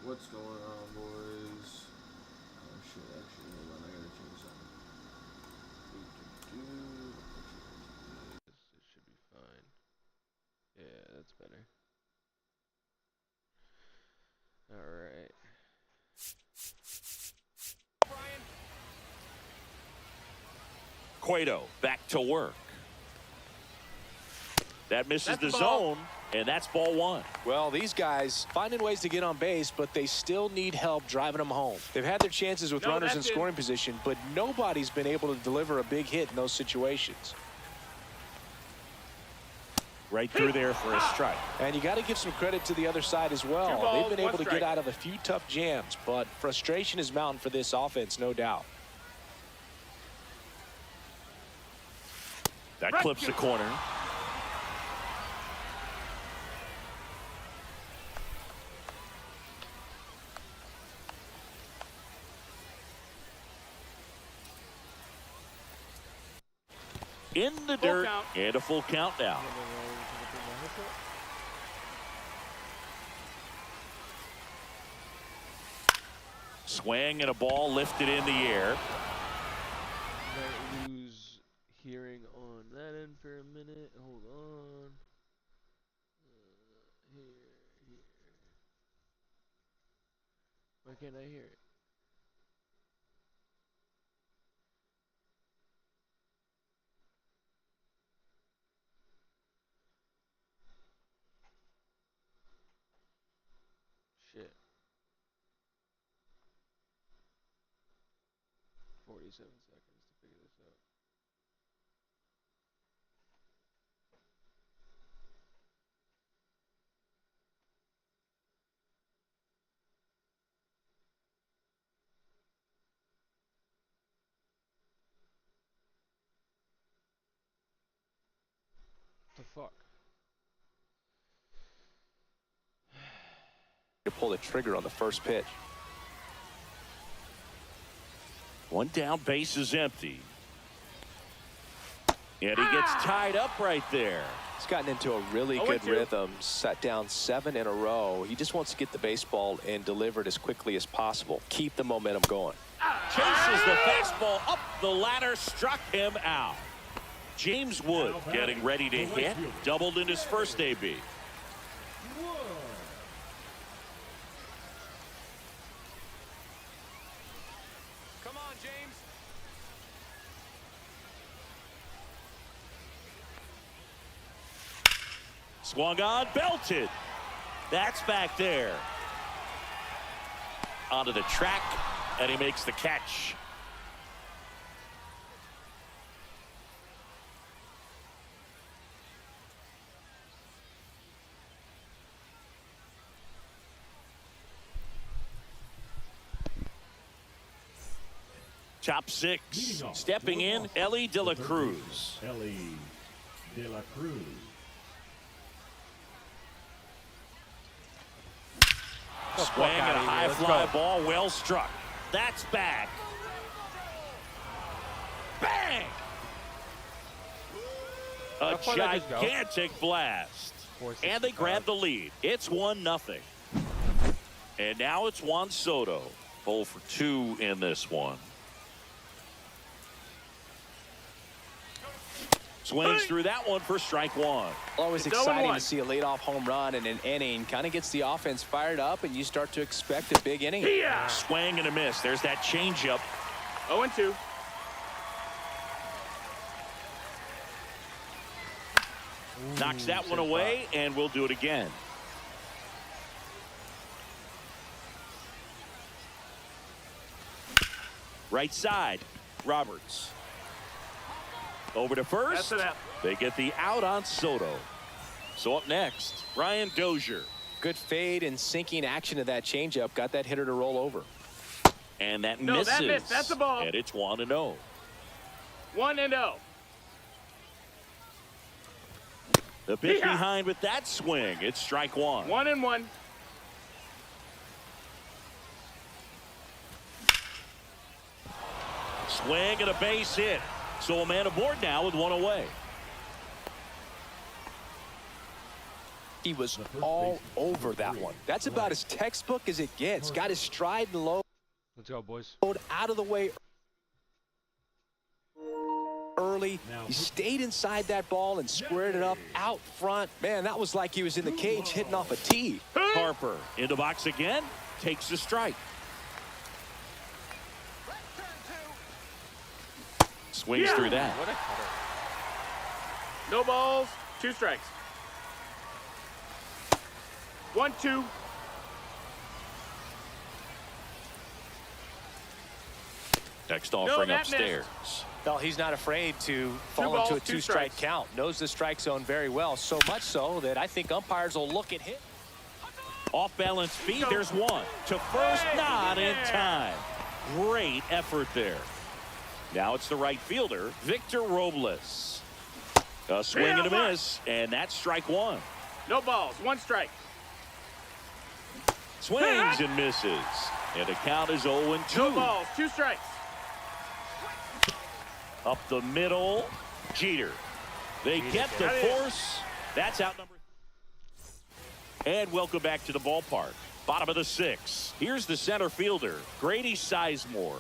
What's going on, boys? Oh shit, actually, hold on, I gotta change something. It should be fine. Yeah, that's better. Alright. Cueto back to work. That misses the zone, and that's ball one. Well, these guys finding ways to get on base, but they still need help driving them home. They've had their chances with runners in scoring position, but nobody's been able to deliver a big hit in those situations. Right through there for a strike. And you got to give some credit to the other side as well. They've been able to get out of a few tough jams, but frustration is mounting for this offense, no doubt. That clips the corner. In the dirt, and a full count now. Swing and a ball lifted in the air. Might lose hearing on that end for a minute. Hold on. Here. Why can't I hear it? Shit. 47 seconds to figure this out. What the fuck? To pull the trigger on the first pitch. One down, base is empty. And he gets tied up right there. He's gotten into a really good rhythm, set down 7 in a row. He just wants to get the baseball and deliver it as quickly as possible. Keep the momentum going. Chases the fastball up the ladder, struck him out. James Wood getting ready to hit, doubled in his first AB. Come on, James. Swung on, belted. That's back there. Onto the track, and he makes the catch. Top 6, stepping in, Ellie De La Cruz. Ellie De La Cruz. Swing and a high fly ball, well struck. That's back. Bang! A gigantic blast. And they grab the lead. It's 1-0. And now it's Juan Soto. 0 for 2 in this one. Swings through that one for strike one. Always exciting to see a leadoff home run in an inning. Kind of gets the offense fired up, and you start to expect a big inning. Swing and a miss. There's that changeup. 0-2. Knocks that one away, and we'll do it again. Right side, Roberts. Over to first. They get the out on Soto. So up next, Brian Dozier. Good fade and sinking action of that changeup. Got that hitter to roll over. And that misses. That missed. That's the ball. And it's 1-0. 1-0. The pitch behind with that swing. It's strike one. 1-1. Swing and a base hit. So a man aboard now with one away. He was all over that one. That's about as textbook as it gets. Got his stride and load. Let's go, boys. Out of the way early. He stayed inside that ball and squared it up out front. Man, that was like he was in the cage hitting off a tee. Harper in the box again. Takes the strike. Swings through that. What a cutter. No balls, 2 strikes. 1-2. Next offering that upstairs. Well, he's not afraid to fall into a 2-strike count. Knows the strike zone very well. So much so that I think umpires will look at him. Off balance feet. There's one. To first, not in time. Great effort there. Now it's the right fielder, Victor Robles. A swing and a miss, and that's strike 1. No balls, 1 strike. Swings and misses. And the count is 0-2. No balls, 2 strikes. Up the middle, Jeter. They get the force. That's out number. And welcome back to the ballpark. Bottom of the 6th. Here's the center fielder, Grady Sizemore.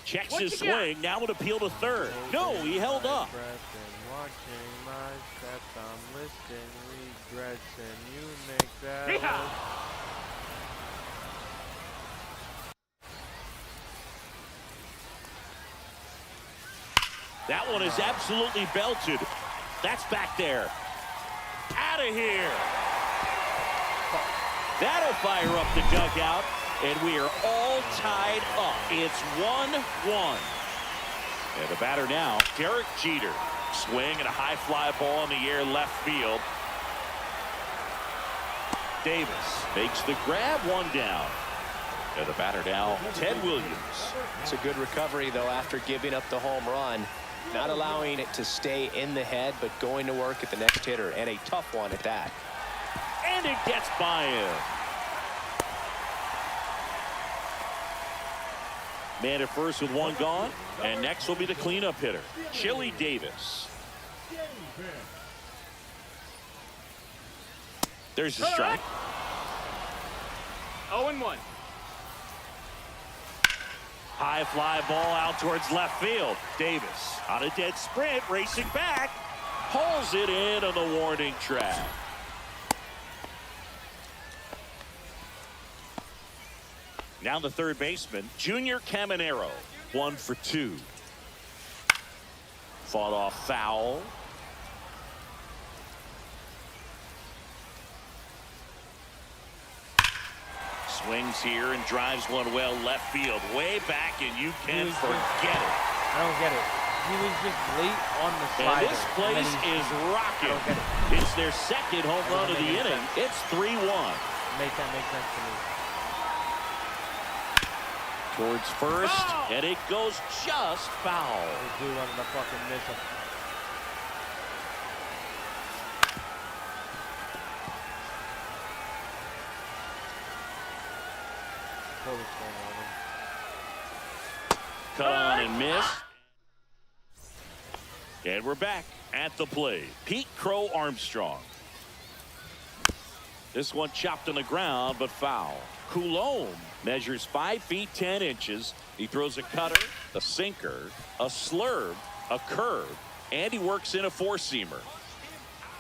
Checks his swing. Now would appeal to third. No, he held up. That one is absolutely belted. That's back there. Out of here. That'll fire up the dugout. And we are all tied up. It's 1-1. And the batter now, Derek Jeter. Swing and a high fly ball in the air left field. Davis makes the grab, 1 down. And the batter now, Ted Williams. It's a good recovery, though, after giving up the home run. Not allowing it to stay in the head, but going to work at the next hitter, and a tough one at that. And it gets by him. Man at first with 1 gone, and next will be the cleanup hitter, Chili Davis. There's the strike. 0-1. High fly ball out towards left field. Davis on a dead sprint, racing back, pulls it in on the warning track. Now the third baseman, Junior Caminero, 1 for 2. Fought off foul. Swings here and drives one well left field, way back, and you can forget it. I don't get it. He was just late on the slider. And this place is rocking. It's their second home run of the inning. It's 3-1. Make that make sense to me. Towards first, and it goes just foul. This dude wanted to fucking miss him. Cut on and miss. And we're back at the plate. Pete Crow Armstrong. This one chopped on the ground, but foul. Coulombe measures 5 feet 10 inches. He throws a cutter, a sinker, a slurve, a curve, and he works in a 4-seamer.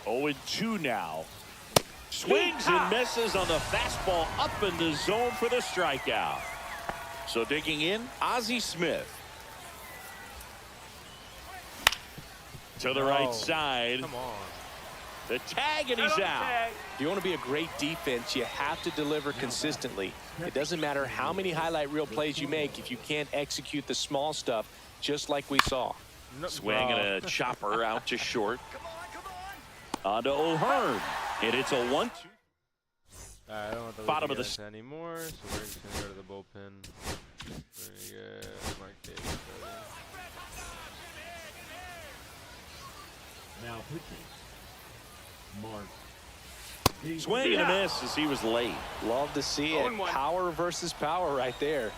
0-2 now. Swings and misses on the fastball up in the zone for the strikeout. So digging in, Ozzie Smith. To the right side. Come on. The tag, and he's out. If you want to be a great defense, you have to deliver consistently. It doesn't matter how many highlight reel plays you make if you can't execute the small stuff, just like we saw. Swing and a chopper out to short. On to O'Hearn. And it's a 1-2. I don't want the Bottom of the anymore, so we're just gonna go to the bullpen. We're gonna get Mark Davis starting. Now pitching. Mark. Swing and a miss as he was late. Love to see it. 0-1. Power versus power right there.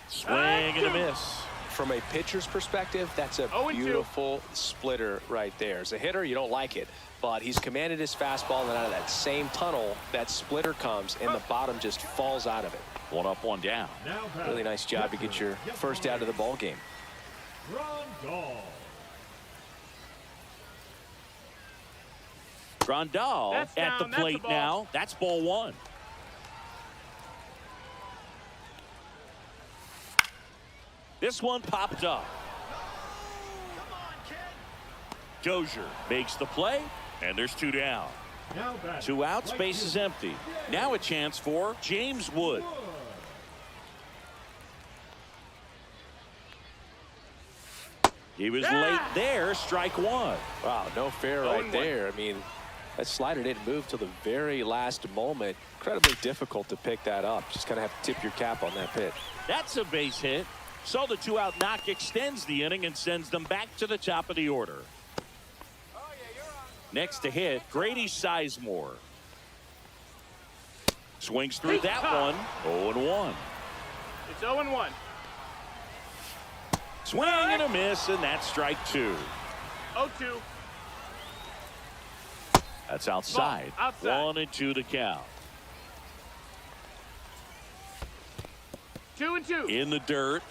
Swing and a miss. From a pitcher's perspective, that's a 0-2. beautiful splitter right there. As a hitter, you don't like it, but he's commanded his fastball, and out of that same tunnel, that splitter comes, and the bottom just falls out of it. 1 up, 1 down. Now Really nice job to get your first out of the ball game. Grandal That's at the down, that's plate a ball. now. That's ball 1. This one popped up. Dozier makes the play, and there's 2 down. 2 outs, base is empty. Now a chance for James Wood. He was late there, strike 1. Wow, no fair right there. I mean, that slider didn't move till the very last moment. Incredibly difficult to pick that up. Just kind of have to tip your cap on that pitch. That's a base hit. So the 2-out knock extends the inning and sends them back to the top of the order. Next to hit, Grady Sizemore. Swings through that one. 0-1. It's 0-1. Swing and a miss, and that's strike 2. 0-2. That's outside. Ball, outside. 1-2 to count. 2-2. In the dirt.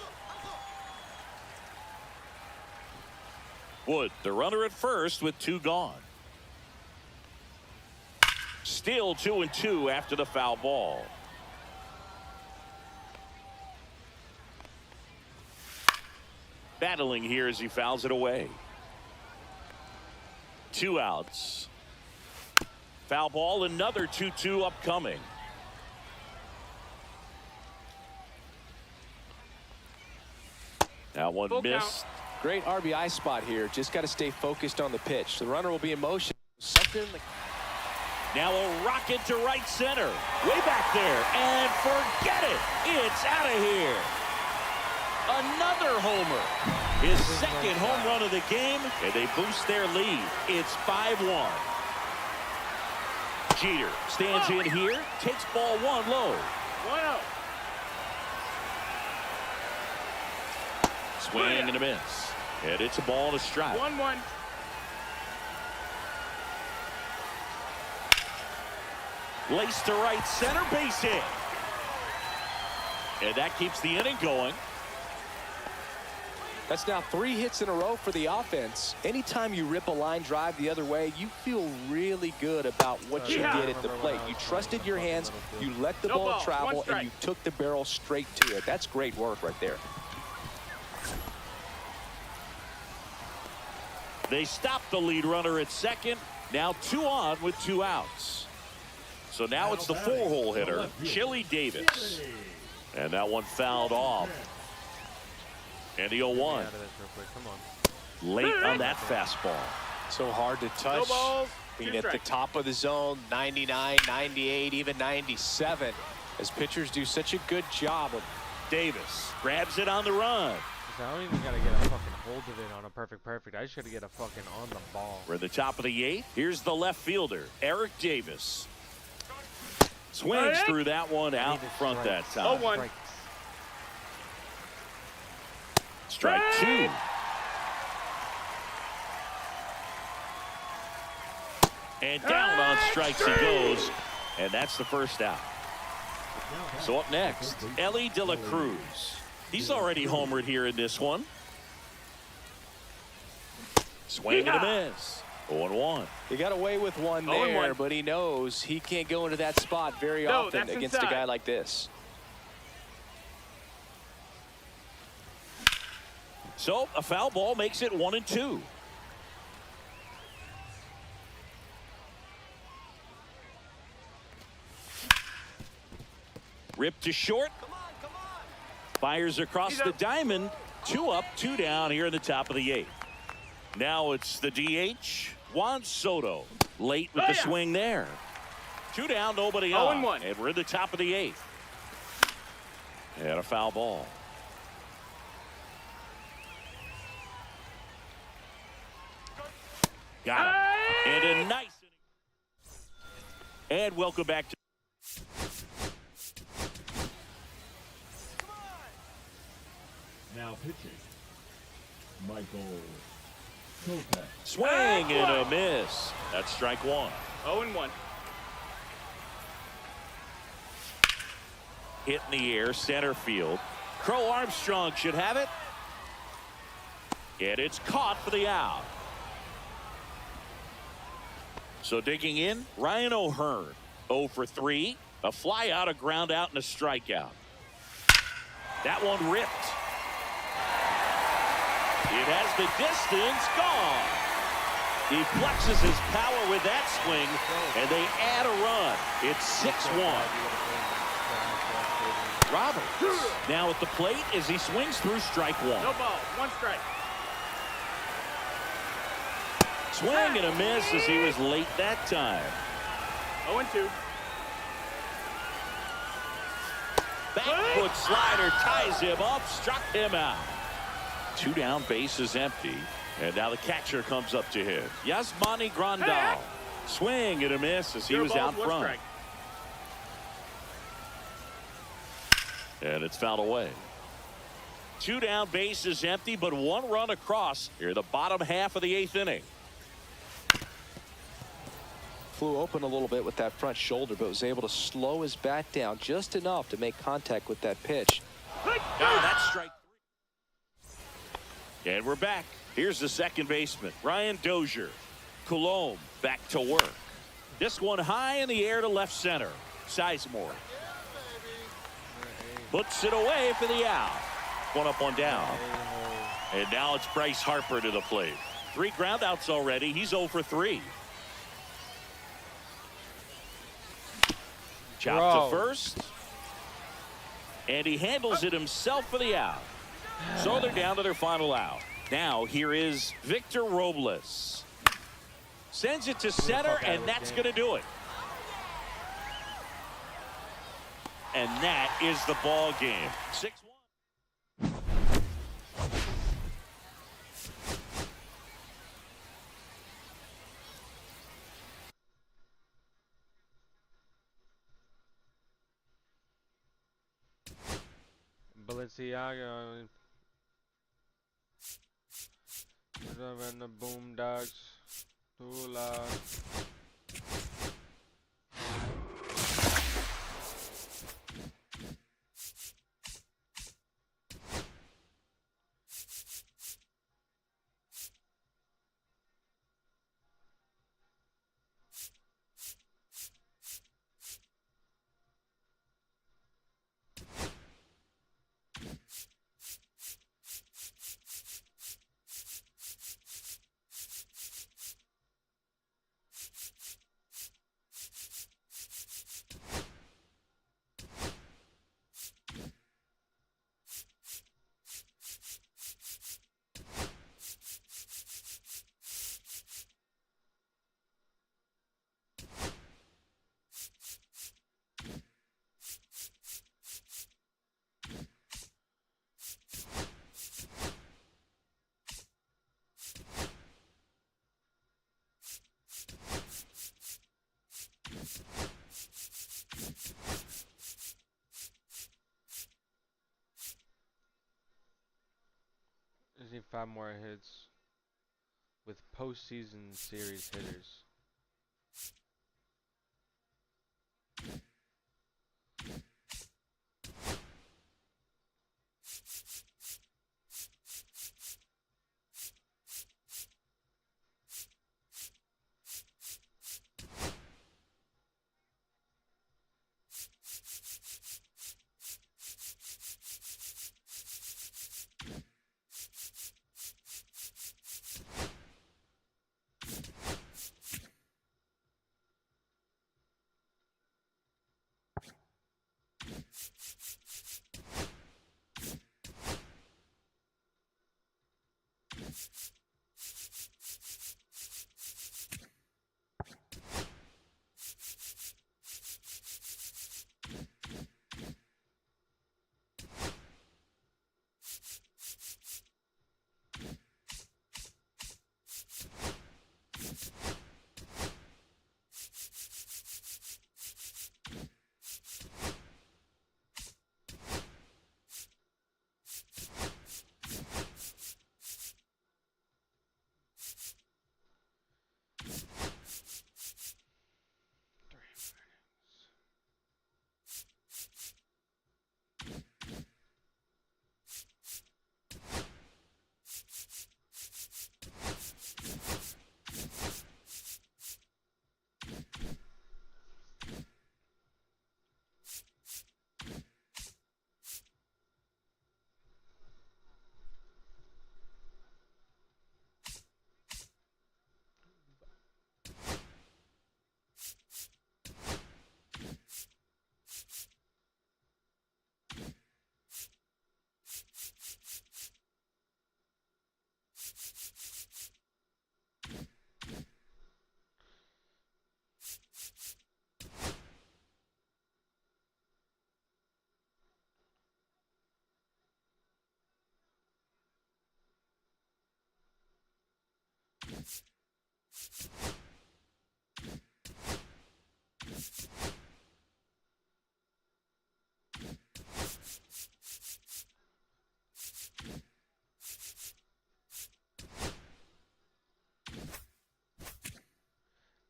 Wood, the runner at first with 2 gone. Still 2-2 after the foul ball. Battling here as he fouls it away. 2 outs. Foul ball, another 2-2 upcoming. That one Full missed. count. Great RBI spot here. Just got to stay focused on the pitch. The runner will be in motion. Something like Now a rocket to right center. Way back there. And forget it. It's out of here. Another homer. His second home run of the game. And they boost their lead. It's 5-1. Jeter stands in here. Takes ball 1 low. 1-0. Swing and a miss. And it's a ball and a strike. 1-1. Lace to right center, base hit. And that keeps the inning going. That's now 3 hits in a row for the offense. Anytime you rip a line drive the other way, you feel really good about what you did at the plate. You trusted your hands, you let the ball travel, and you took the barrel straight to it. That's great work right there. They stop the lead runner at second. Now 2 on with 2 outs. So now it's the 4-hole hitter, Chili Davis. And that one fouled off. And the 0-1. Late on that fastball. So hard to touch. No balls, Being 2 at the strikes. top of the zone, 99, 98, even 97. As pitchers do such a good job of. Davis grabs it on the run. I don't even gotta get a fucking hold of it on a perfect. I just gotta get a fucking on the ball. We're at the top of the 8th. Here's the left fielder, Eric Davis. Swings through that one out in front that time. 0-1. Strike 2. And down on strikes he goes. And that's the first out. So up next, Ellie De La Cruz. He's already homered here in this one. Swing and a miss. 0-1. He got away with one there, but he knows he can't go into that spot very often against a guy like this. So a foul ball makes it 1-2. Ripped to short. Fires across the diamond. 2 up, 2 down here in the top of the 8th. Now it's the DH, Juan Soto. Late with the swing there. 2 down, nobody on. 0-1. And we're in the top of the 8th. And a foul ball. Got him. And a nice inning. And welcome back to Now pitching Michael Kopech. Swing and a miss. That's strike one. 0-1. Hit in the air, center field. Crow Armstrong should have it. And it's caught for the out. So digging in, Ryan O'Hearn. 0 for 3. A fly out, a ground out, and a strikeout. That one ripped. It has the distance gone. He flexes his power with that swing, and they add a run. It's 6-1. Roberts now at the plate as he swings through strike one. No ball. 1 strike. Swing and a miss as he was late that time. 0-2. Back foot slider ties him up, struck him out. 2 down, bases empty. And now the catcher comes up to him. Yasmani Grandal. Swing and a miss as he was out front. Strike. And it's fouled away. 2 down, bases empty, but 1 run across here the bottom half of the 8th inning. Flew open a little bit with that front shoulder, but was able to slow his bat down just enough to make contact with that pitch. That's strike 3. And we're back. Here's the second baseman, Ryan Dozier. Coulombe back to work. This one high in the air to left center. Sizemore puts it away for the out. 1 up, 1 down. And now it's Bryce Harper to the plate. 3 groundouts already. He's 0 for 3. Chop to first. And he handles it himself for the out. So they're down to their final out. Now here is Victor Robles. Sends it to center, and that's going to do it. And that is the ball game. 6-1. Balenciaga and the Boondocks. Too loud. Just need 5 more hits with postseason series hitters.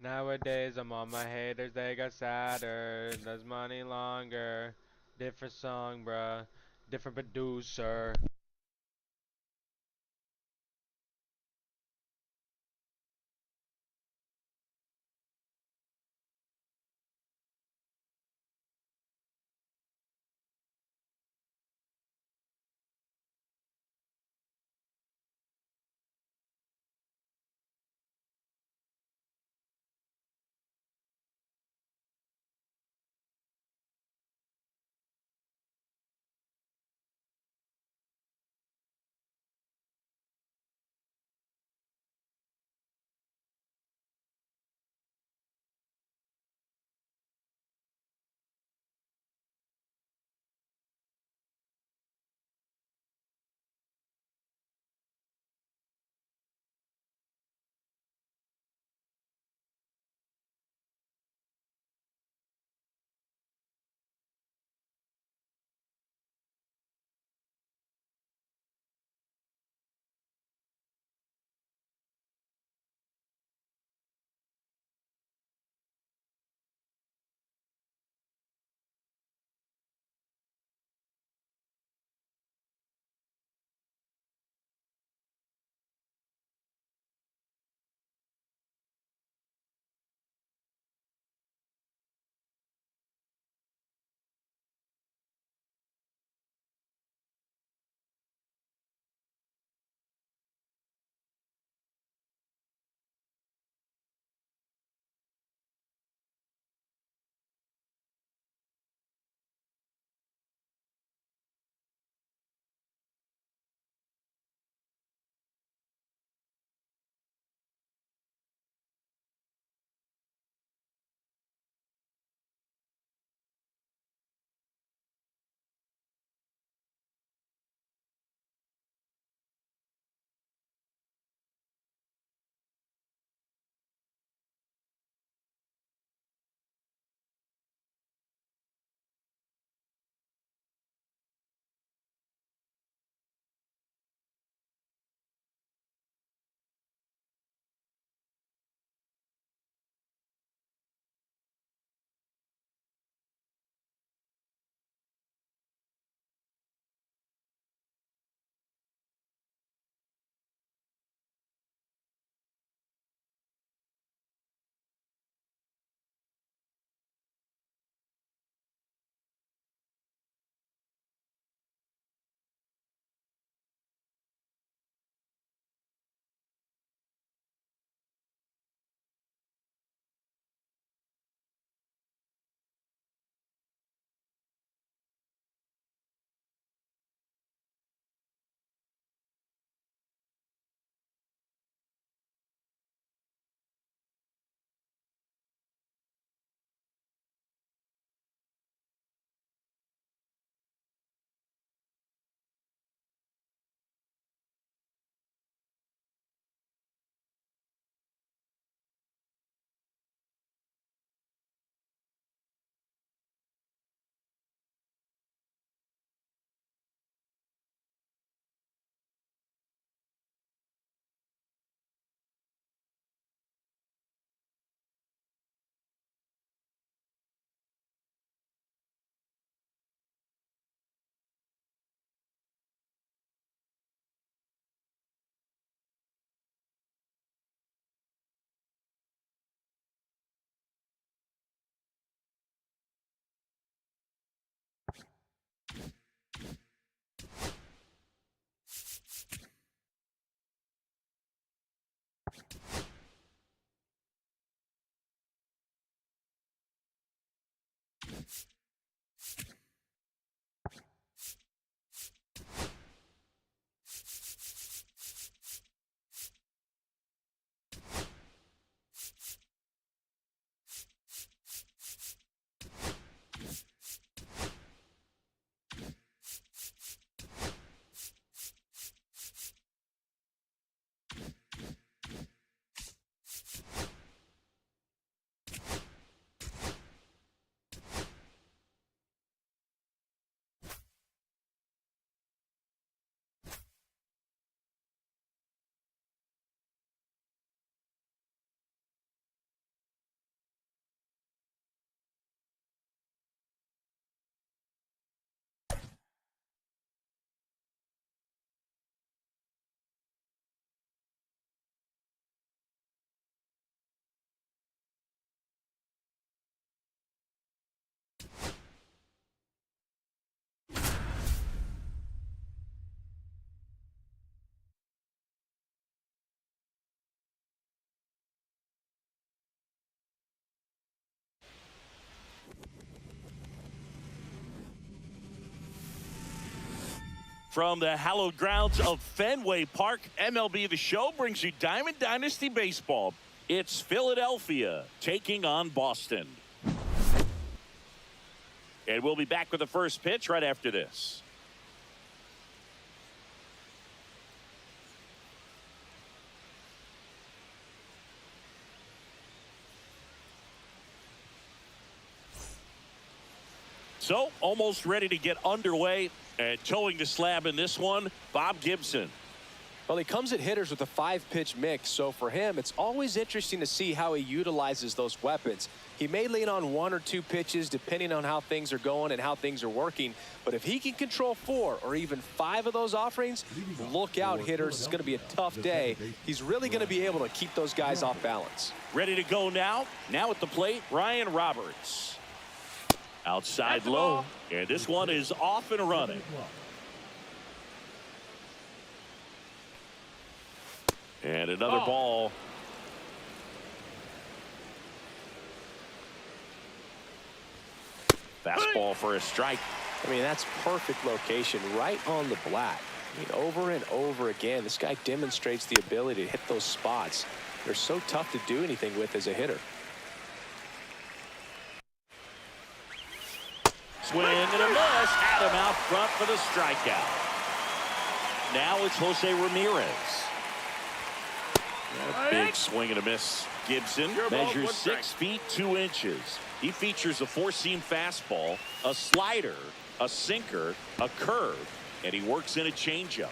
Nowadays I'm on my haters, they got sadder. Does money longer. Different song, bruh. Different producer. From the hallowed grounds of Fenway Park, MLB The Show brings you Diamond Dynasty Baseball. It's Philadelphia taking on Boston. And we'll be back with the first pitch right after this. So, almost ready to get underway and towing the slab in this one, Bob Gibson. Well, he comes at hitters with a 5-pitch mix, so for him, it's always interesting to see how he utilizes those weapons. He may lean on 1 or 2 pitches depending on how things are going and how things are working, but if he can control 4 or even 5 of those offerings, look out, hitters. It's going to be a tough day. He's really going to be able to keep those guys off balance. Ready to go now. Now at the plate, Ryan Roberts. Outside low, and this one is off and running. And another ball. Fastball for a strike. I mean, that's perfect location, right on the black. I mean, over and over again, this guy demonstrates the ability to hit those spots. They're so tough to do anything with as a hitter. Swing and a miss. Adam out front for the strikeout. Now it's Jose Ramirez. Big swing and a miss. Gibson measures 6 feet 2 inches. He features a 4-seam fastball, a slider, a sinker, a curve, and he works in a changeup.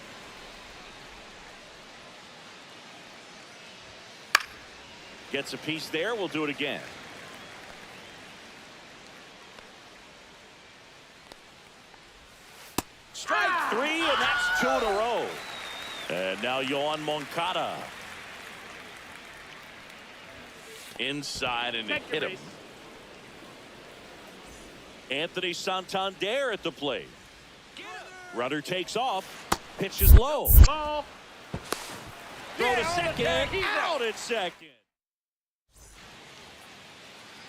Gets a piece there. We'll do it again. Strike 3, and that's 2 in a row. And now Yohan Moncada. Inside and hit him. Anthony Santander at the plate. Runner takes off. Pitch is low. Ball. Throw to second. Out at second.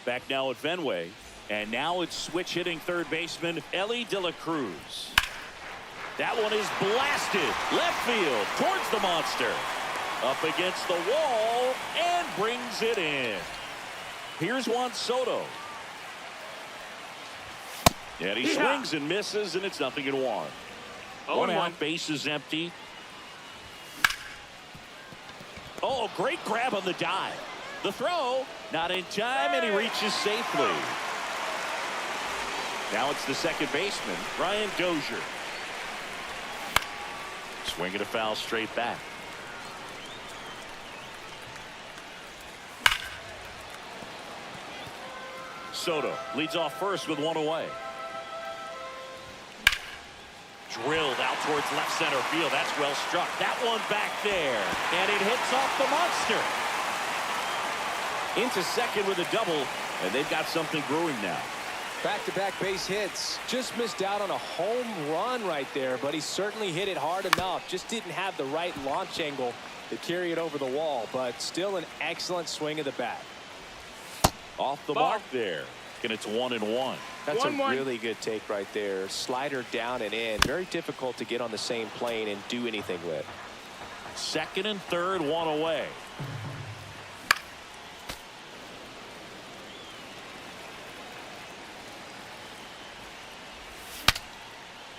Back now at Fenway. And now it's switch hitting third baseman Elly De La Cruz. That one is blasted left field towards the monster. Up against the wall and brings it in. Here's Juan Soto. And he swings and misses, and it's 0-1. 1 out, base is empty. Oh, great grab on the dive. The throw, not in time, and he reaches safely. Now it's the second baseman, Brian Dozier. Swinging a foul straight back. Soto leads off first with 1 away. Drilled out towards left center field. That's well struck. That one back there. And it hits off the monster. Into second with a double. And they've got something brewing now. Back-to-back base hits. Just missed out on a home run right there, but he certainly hit it hard enough. Just didn't have the right launch angle to carry it over the wall, but still an excellent swing of the bat. Off the mark there. And it's 1-1. That's a really good take right there. Slider down and in. Very difficult to get on the same plane and do anything with. Second and third, 1 away.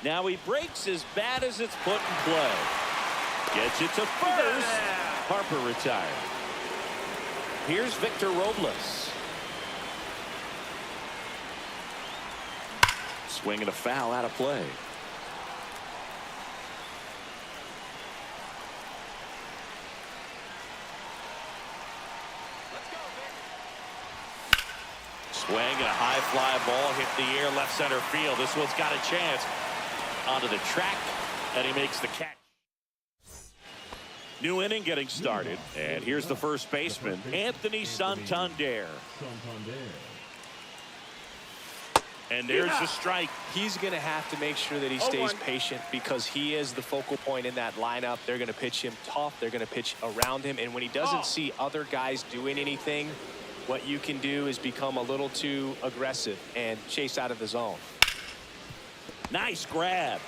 Now he breaks as bad as it's put in play. Gets it to first. Harper retired. Here's Victor Robles. Swinging a foul out of play. Swing and a high fly ball hit the air left center field. This one's got a chance. Onto the track, and he makes the catch. New inning getting started, and here's the first baseman, Anthony Santander. And there's the strike. He's going to have to make sure that he stays patient because he is the focal point in that lineup. They're going to pitch him tough. They're going to pitch around him. And when he doesn't see other guys doing anything, what you can do is become a little too aggressive and chase out of the zone. Nice grab.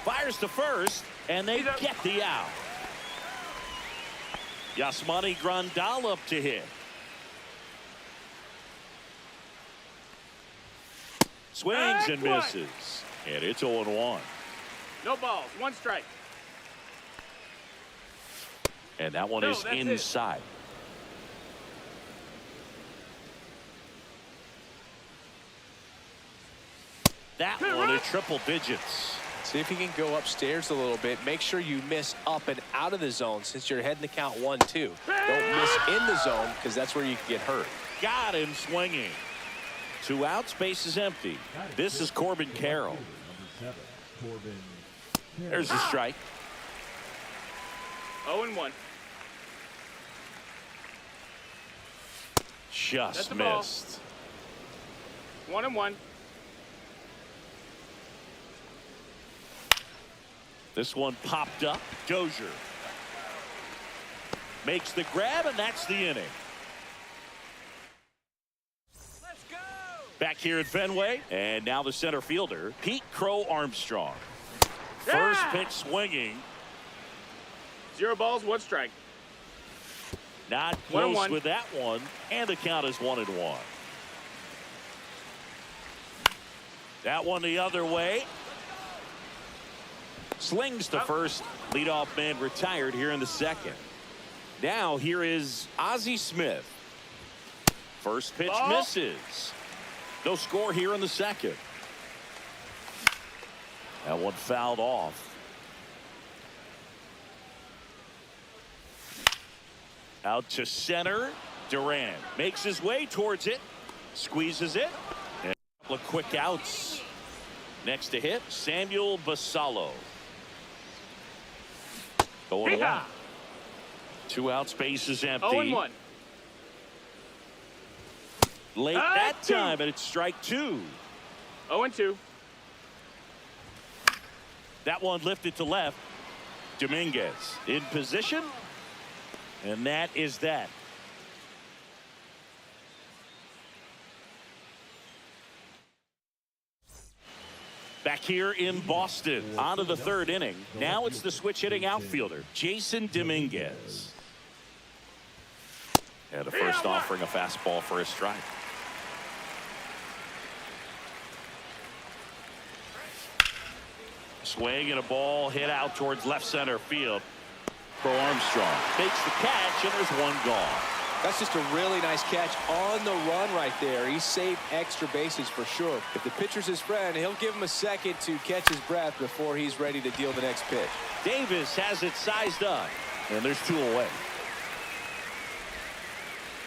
Fires to first, and they get the out. Yasmani Grandal up to hit. Swings and misses. And it's 0-1. No balls. 1 strike. And that one is inside. That one is triple digits. See if you can go upstairs a little bit. Make sure you miss up and out of the zone since you're heading to count 1-2. Don't miss in the zone because that's where you can get hurt. Got him swinging. 2 outs, base is empty. This is Corbin Carroll. There's a strike. 0-1. Just missed. 1-1. This one popped up. Dozier makes the grab, and that's the inning. Let's go. Back here at Fenway, and now the center fielder, Pete Crow Armstrong. First pitch swinging. 0 balls, 1 strike. Not close 1-1. with that one, and the count is 1-1. That one the other way. Slings to first. Leadoff man retired here in the second. Now here is Ozzie Smith. First pitch misses. No score here in the second. That one fouled off. Out to center. Duran makes his way towards it. Squeezes it. And a couple of quick outs. Next to hit, Samuel Basallo. Going on. 2 outs, base is empty. 0-1. Late that time, and it's strike 2. 0-2. That one lifted to left. Dominguez in position. And that is that. Back here in Boston, on to the 3rd inning. Now it's the switch hitting outfielder, Jason Dominguez. And the first offering a fastball for a strike. Swing and a ball hit out towards left center field. Crow Armstrong makes the catch, and there's one gone. That's just a really nice catch on the run right there. He saved extra bases for sure. If the pitcher's his friend, he'll give him a second to catch his breath before he's ready to deal the next pitch. Davis has it sized up, and there's 2 away.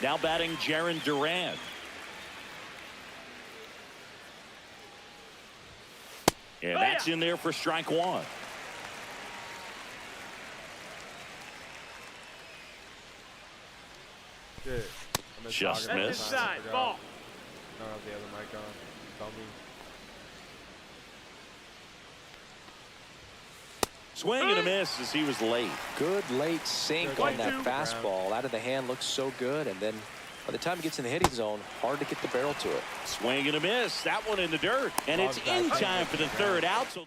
Now batting Jarren Duran. And that's in there for strike 1. Shit. Just That's missed. inside. Ball. No, the other mic on. Tell me. Swing and a miss as he was late. Good late sink on that 1-2. fastball. Out of the hand, looks so good. And then by the time he gets in the hitting zone, hard to get the barrel to it. Swing and a miss. That one in the dirt. And it's in time for the 3rd out. So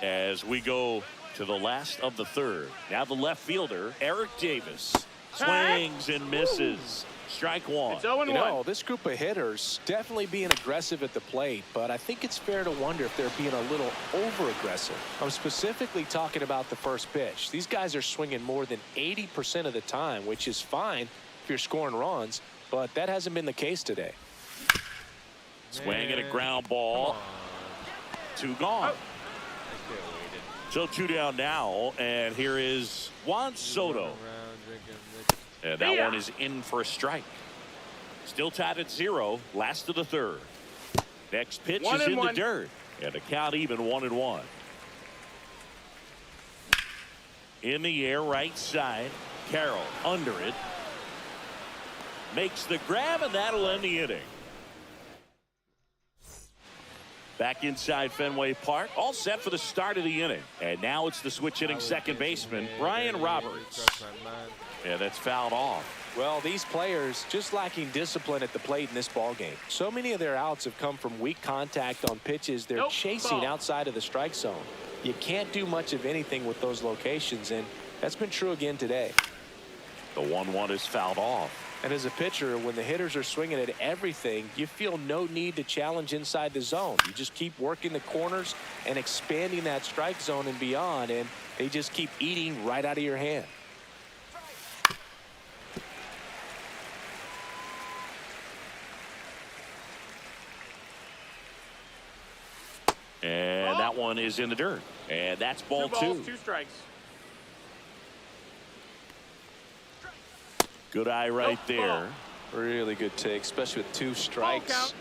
as we go to the last of the 3rd. Now the left fielder, Eric Davis. Swings and misses. Strike 1. It's 0-1. You know, this group of hitters definitely being aggressive at the plate, but I think it's fair to wonder if they're being a little over-aggressive. I'm specifically talking about the first pitch. These guys are swinging more than 80% of the time, which is fine if you're scoring runs, but that hasn't been the case today. Swing and a ground ball. 2 gone. So 2 down now, and here is Juan Soto. And that one is in for a strike. Still tied at 0. Last of the 3rd. Next pitch is in the dirt. And the count even 1-1. In the air, right side. Carroll under it. Makes the grab, and that'll end the inning. Back inside Fenway Park, all set for the start of the inning. And now it's the switch-hitting second baseman, Brian Roberts. Yeah, that's fouled off. Well, these players just lacking discipline at the plate in this ball game. So many of their outs have come from weak contact on pitches they're chasing outside of the strike zone. You can't do much of anything with those locations, and that's been true again today. The 1-1 is fouled off. And as a pitcher, when the hitters are swinging at everything, you feel no need to challenge inside the zone. You just keep working the corners and expanding that strike zone and beyond, and they just keep eating right out of your hand. And that one is in the dirt. And that's ball 2. 2 balls, 2 strikes. Good eye right there. Really good take, especially with 2 strikes.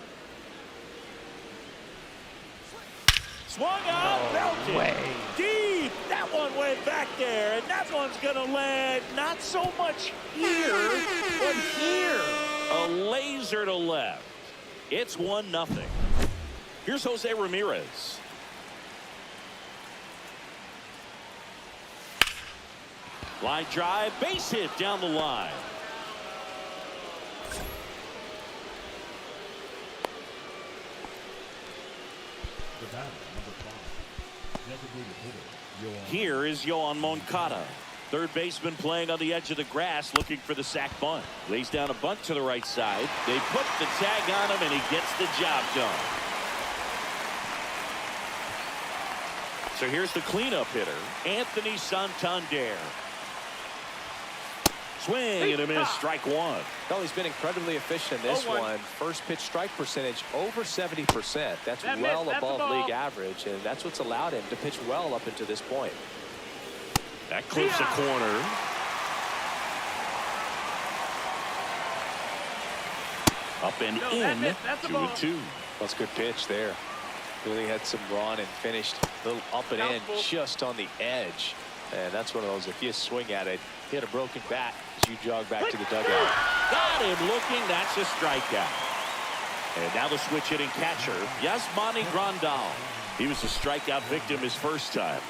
Swung out, belted. Deep. That one went back there, and that one's going to land not so much here, but here. A laser to left. It's 1-0. Here's Jose Ramirez. Line drive, base hit down the line. The batter, number 5. Designated hitter, Yoan. Here is Yoan Moncada. Third baseman playing on the edge of the grass, looking for the sac bunt. Lays down a bunt to the right side. They put the tag on him, and he gets the job done. So here's the cleanup hitter, Anthony Santander. Swing and a miss, strike 1. Well, he's been incredibly efficient in this one. First pitch strike percentage over 70%. That's well above league average, and that's what's allowed him to pitch well up until this point. That clips a corner. Up and in, 2-2. That's a good pitch there. Really had some run and finished a little up and in just on the edge. And that's one of those, if you swing at it, hit a broken bat as you jog back to the dugout. Got him looking. That's a strikeout. And now the switch hitting catcher, Yasmani Grandal. He was a strikeout victim his first time.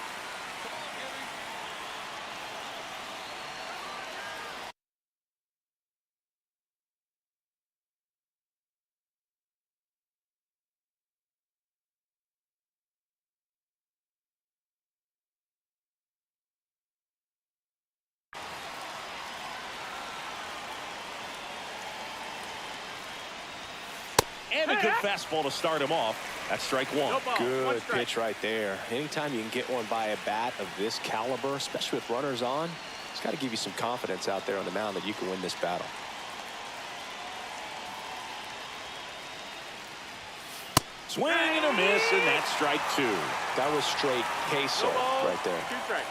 And a good fastball to start him off. That's strike 1. Good pitch right there. Anytime you can get one by a bat of this caliber, especially with runners on, it's got to give you some confidence out there on the mound that you can win this battle. Swing and a miss, and that's strike 2. That was straight queso right there. 2 strikes.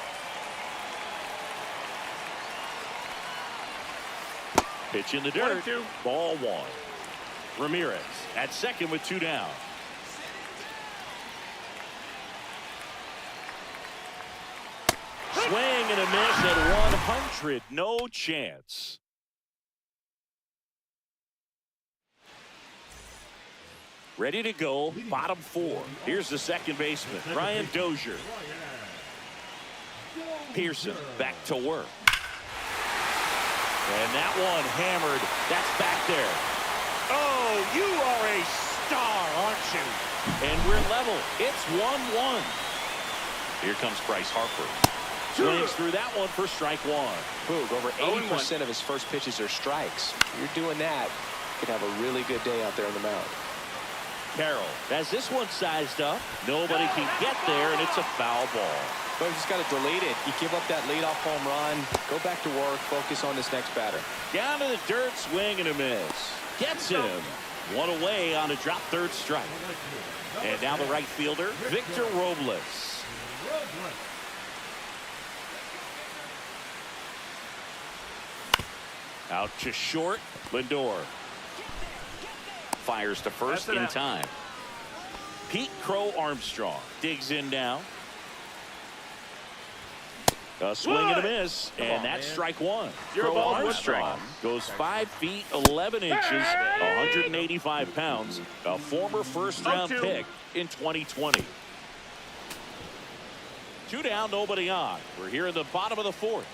Pitch in the dirt. Ball 1. Ramirez at second with 2 down. Swing and a miss at 100. No chance. Ready to go. Bottom 4. Here's the second baseman, Brian Dozier. Pearson back to work. And that one hammered. That's back there. Oh, you are a star, aren't you? And we're level. It's 1-1. Here comes Bryce Harper. Swings through that one for strike 1. Boog, over 80% of his first pitches are strikes. You're doing that, you can have a really good day out there on the mound. Carroll has this one sized up. Nobody can get there, and it's a foul ball. But you just got to delete it. You give up that leadoff home run, go back to work, focus on this next batter. Down to the dirt, swing and a miss. Gets him. 1 away on a drop third strike. And now the right fielder, Victor Robles. Out to short, Lindor. Fires to first in time. Pete Crow Armstrong digs in now. A swing and a miss, and that's strike one. Zero balls, one Armstrong goes 5 feet 11 inches, 185 pounds, a former first-round pick in 2020. 2 down, nobody on. We're here in the bottom of the fourth.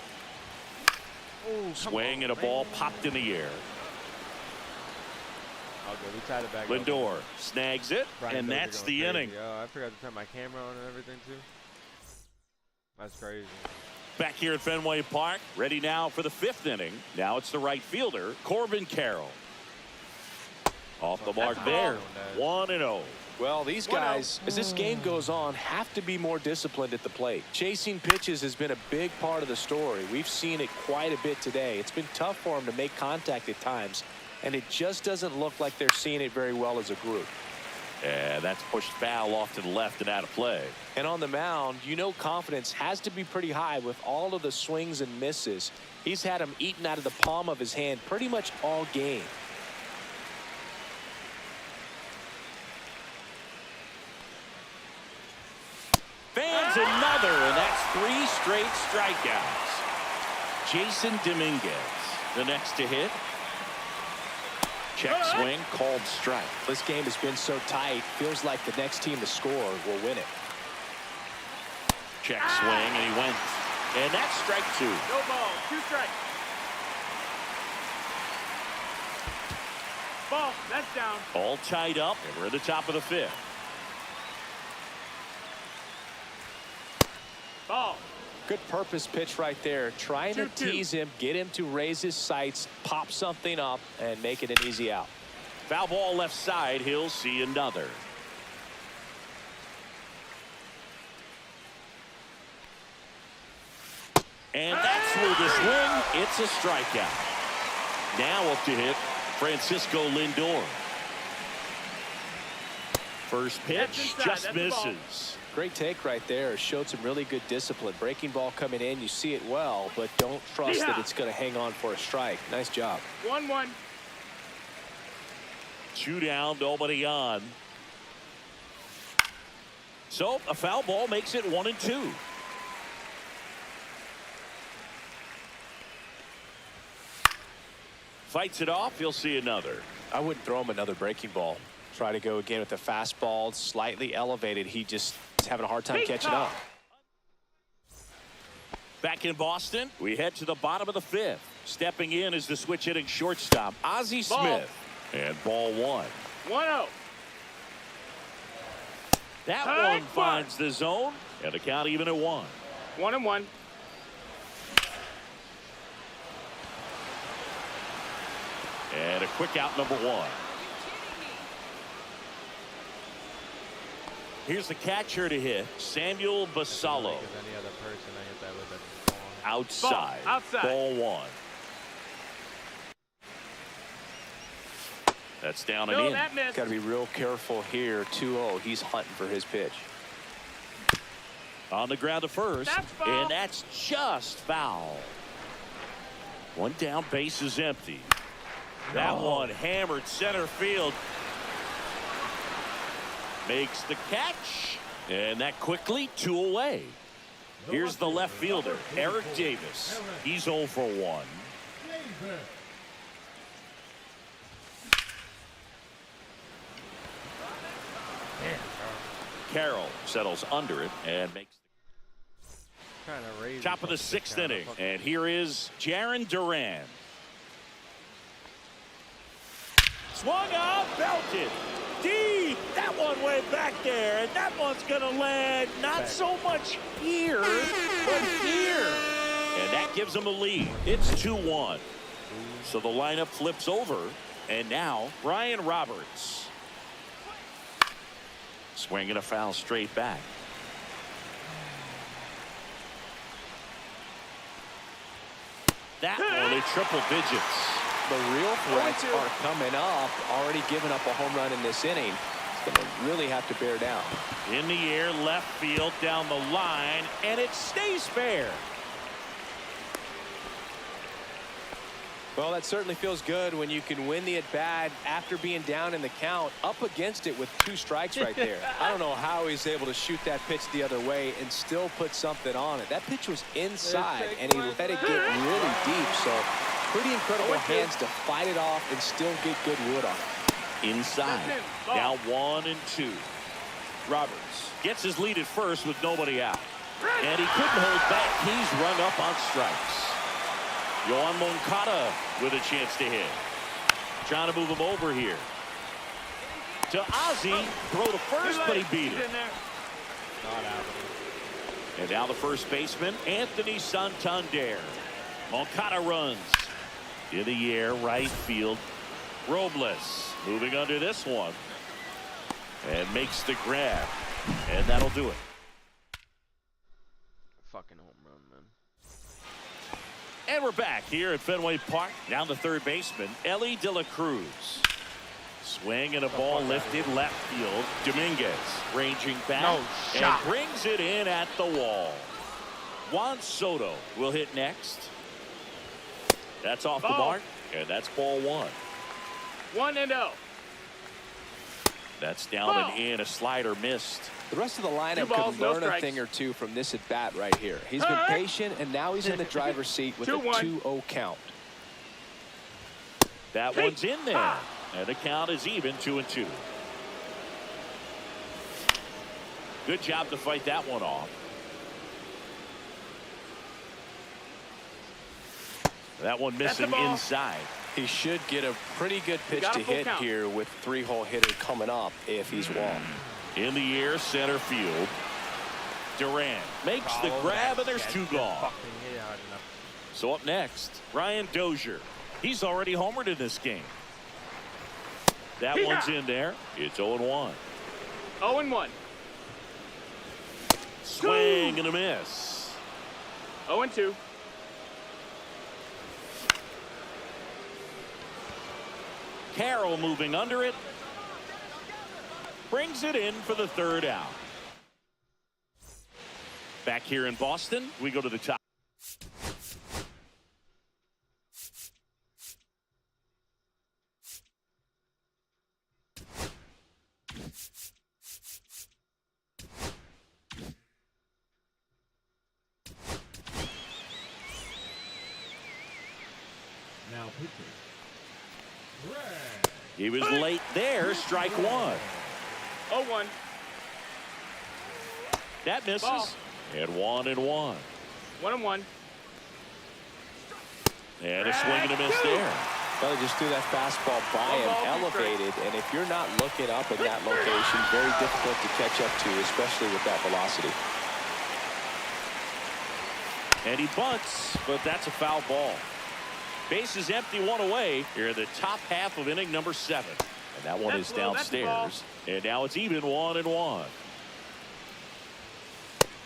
Swing and a ball popped in the air. Okay, we tied it back. Lindor snags it, Brian and Dozier that's going the crazy. inning. Yo, I forgot to turn my camera on and everything too. That's crazy. Back here at Fenway Park, ready now for the 5th inning. Now it's the right fielder, Corbin Carroll. Off the mark there, 1-0. Well, these guys, as this game goes on, have to be more disciplined at the plate. Chasing pitches has been a big part of the story. We've seen it quite a bit today. It's been tough for them to make contact at times, and it just doesn't look like they're seeing it very well as a group. And that's pushed foul off to the left and out of play. And on the mound, you know confidence has to be pretty high with all of the swings and misses. He's had them eaten out of the palm of his hand pretty much all game. Fans another, and that's 3 straight strikeouts. Jason Dominguez, the next to hit. Check swing, called strike. This game has been so tight, feels like the next team to score will win it. Check swing, and he went. And that's strike 2. No ball, 2 strikes. Ball, that's down. All tied up, and we're at the top of the 5th. Ball. Good purpose pitch right there. Trying to 2-2. tease him, get him to raise his sights, pop something up, and make it an easy out. Foul ball left side. He'll see another. And that's with the swing. It's a strikeout. Now up to hit Francisco Lindor. First pitch just misses. Great take right there. Showed some really good discipline. Breaking ball coming in. You see it well, but don't trust that it's going to hang on for a strike. Nice job. 1-1. 2 down, nobody on. So a foul ball makes it 1-2. Fights it off. You'll see another. I wouldn't throw him another breaking ball. Try to go again with the fastball, slightly elevated. He just is having a hard time catching up. Back in Boston, we head to the bottom of the 5th. Stepping in is the switch hitting shortstop, Ozzie Smith. And ball 1. 1-0. That one finds the zone, and the count even at 1. 1-1. And a quick out, number 1. Here's the catcher to hit, Samuel Basallo. Outside. Ball, outside. Ball 1. That's down and in. That missed. Got to be real careful here. 2-0. He's hunting for his pitch. On the ground to first. That's foul. And that's just foul. 1 down, base is empty. That one hammered center field. Makes the catch. And that quickly 2 away. Here's the left fielder, Eric Davis. He's 0 for 1. Carroll settles under it and makes the top of the 6th inning. And here is Jaron Duran. Swung out, belted. Deep. That one went back there, and that one's going to land not so much here, but here. And that gives them a lead. It's 2-1. So the lineup flips over, and now Ryan Roberts. Swinging a foul straight back. That one in triple digits. The real threats are coming up. Already giving up a home run in this inning. It's going to really have to bear down. In the air, left field, down the line, and it stays fair. Well, that certainly feels good when you can win the at-bat after being down in the count, up against it with 2 strikes right there. I don't know how he's able to shoot that pitch the other way and still put something on it. That pitch was inside, and he let it get really deep. So pretty incredible hands to fight it off and still get good wood on it. Inside. Now 1-2. Roberts gets his lead at first with nobody out. And he couldn't hold back. He's rung up on strikes. Yohan Moncada with a chance to hit. Trying to move him over here. To Ozzie. Throw to first, but he beat it. Not happening. And now the first baseman, Anthony Santander. Moncada runs. In the air, right field. Robles moving under this one. And makes the grab. And that'll do it. Fucking home run, man. And we're back here at Fenway Park. Down the third baseman, Ellie De La Cruz. Swing and a ball lifted left field. Dominguez ranging back and brings it in at the wall. Juan Soto will hit next. That's off the mark, and that's ball 1. 1-0. That's down and in. A slider missed. The rest of the lineup could learn a thing or two from this at-bat right here. He's been patient, and now he's in the driver's seat with a 2-0 count. That one's in there, and the count is even 2-2. Good job to fight that one off. That one missing inside. He should get a pretty good pitch to hit here with 3-hole hitter coming up if he's walked. In the air, center field. Durant makes the grab, and there's 2 gone. So up next, Ryan Dozier. He's already homered in this game. That one's in there. It's 0-1. 0-1. Swing and a miss. 0-2. Carroll moving under it. Brings it in for the 3rd out. Back here in Boston, we go to the top. Now pitching. He was late there. Strike 1. 0-1. That misses. Ball. And 1-1. 1-1. And a swing and a miss there. Well, he just threw that fastball by him, elevated, and if you're not looking up in that location, very difficult to catch up to, especially with that velocity. And he bunts, but that's a foul ball. Base is empty, 1 away here in the top half of inning number 7. And that one is downstairs. And now it's even 1-1.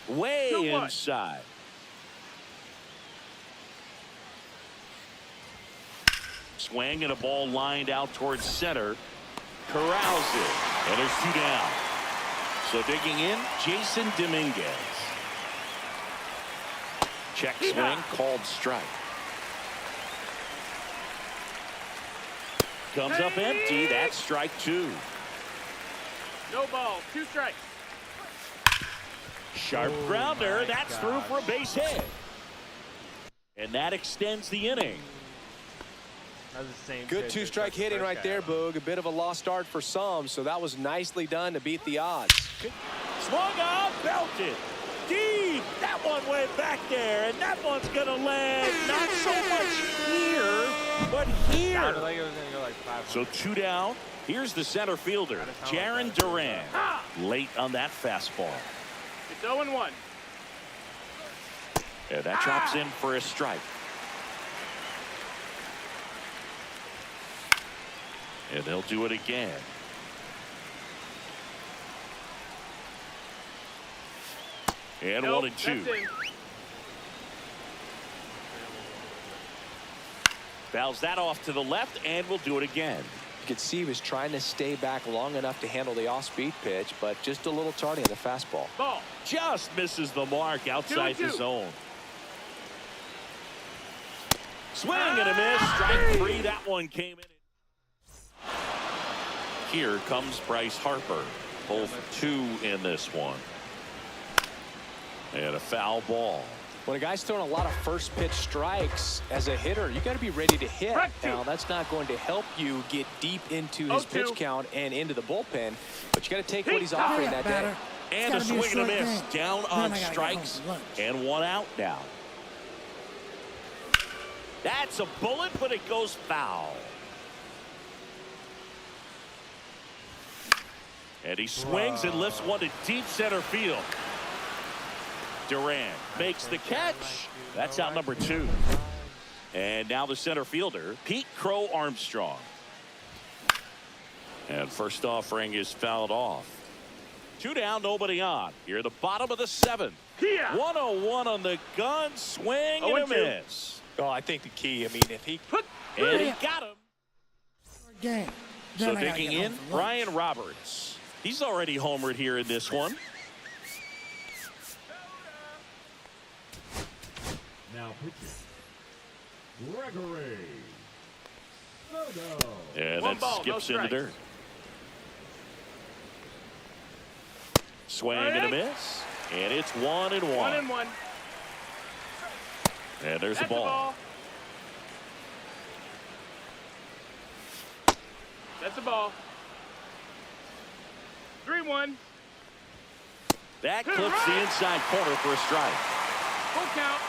Way inside. Swing and a ball lined out towards center. Corrals it. And there's 2 down. So digging in, Jason Dominguez. Check swing, called strike. Comes up empty. That's strike 2. No ball. 2 strikes. Sharp grounder. That's through for a base hit. And that extends the inning. That's the same Good 2-strike hitting right there, Boog. A bit of a lost start for some, so that was nicely done to beat the odds. Swung on, belted. Deep. That one went back there, and that one's going to land not so much here, but here. Sounded like it was going to go like 5. So 2 down. Here's the center fielder, Jaron Durant. Late on that fastball. It's 0-1. And that drops in for a strike. And they'll do it again. And 1-2. Fouls that off to the left, and we'll do it again. You could see he was trying to stay back long enough to handle the off-speed pitch, but just a little tardy on the fastball. Ball. Just misses the mark outside the zone. Swing and a miss. Strike three. That one came in. Here comes Bryce Harper. Both two in this one. And a foul ball. When a guy's throwing a lot of first pitch strikes as a hitter, you got to be ready to hit. Now, that's not going to help you get deep into his pitch count and into the bullpen, but you got to take what he's offering that day. And a swing and a miss. Down on strikes and one out now. That's a bullet, but it goes foul. And he swings and lifts one to deep center field. Duran makes the catch. That's out number 2. And now the center fielder, Pete Crow Armstrong. And first offering is fouled off. 2 down, nobody on. Here at the bottom of the 7th. 101 on the gun, swing and a miss. Oh, I think the key, I mean, if he and he got him. Game. So digging in, Ryan Roberts. He's already homered here in this one. Now pitching. Gregory. Soto. And One that ball, skips no in the strikes. dirt. Swing and a miss. And it's 1-1. 1-1. And there's That's a ball. That's a ball. 3-1. That clips the inside corner for a strike. Full count.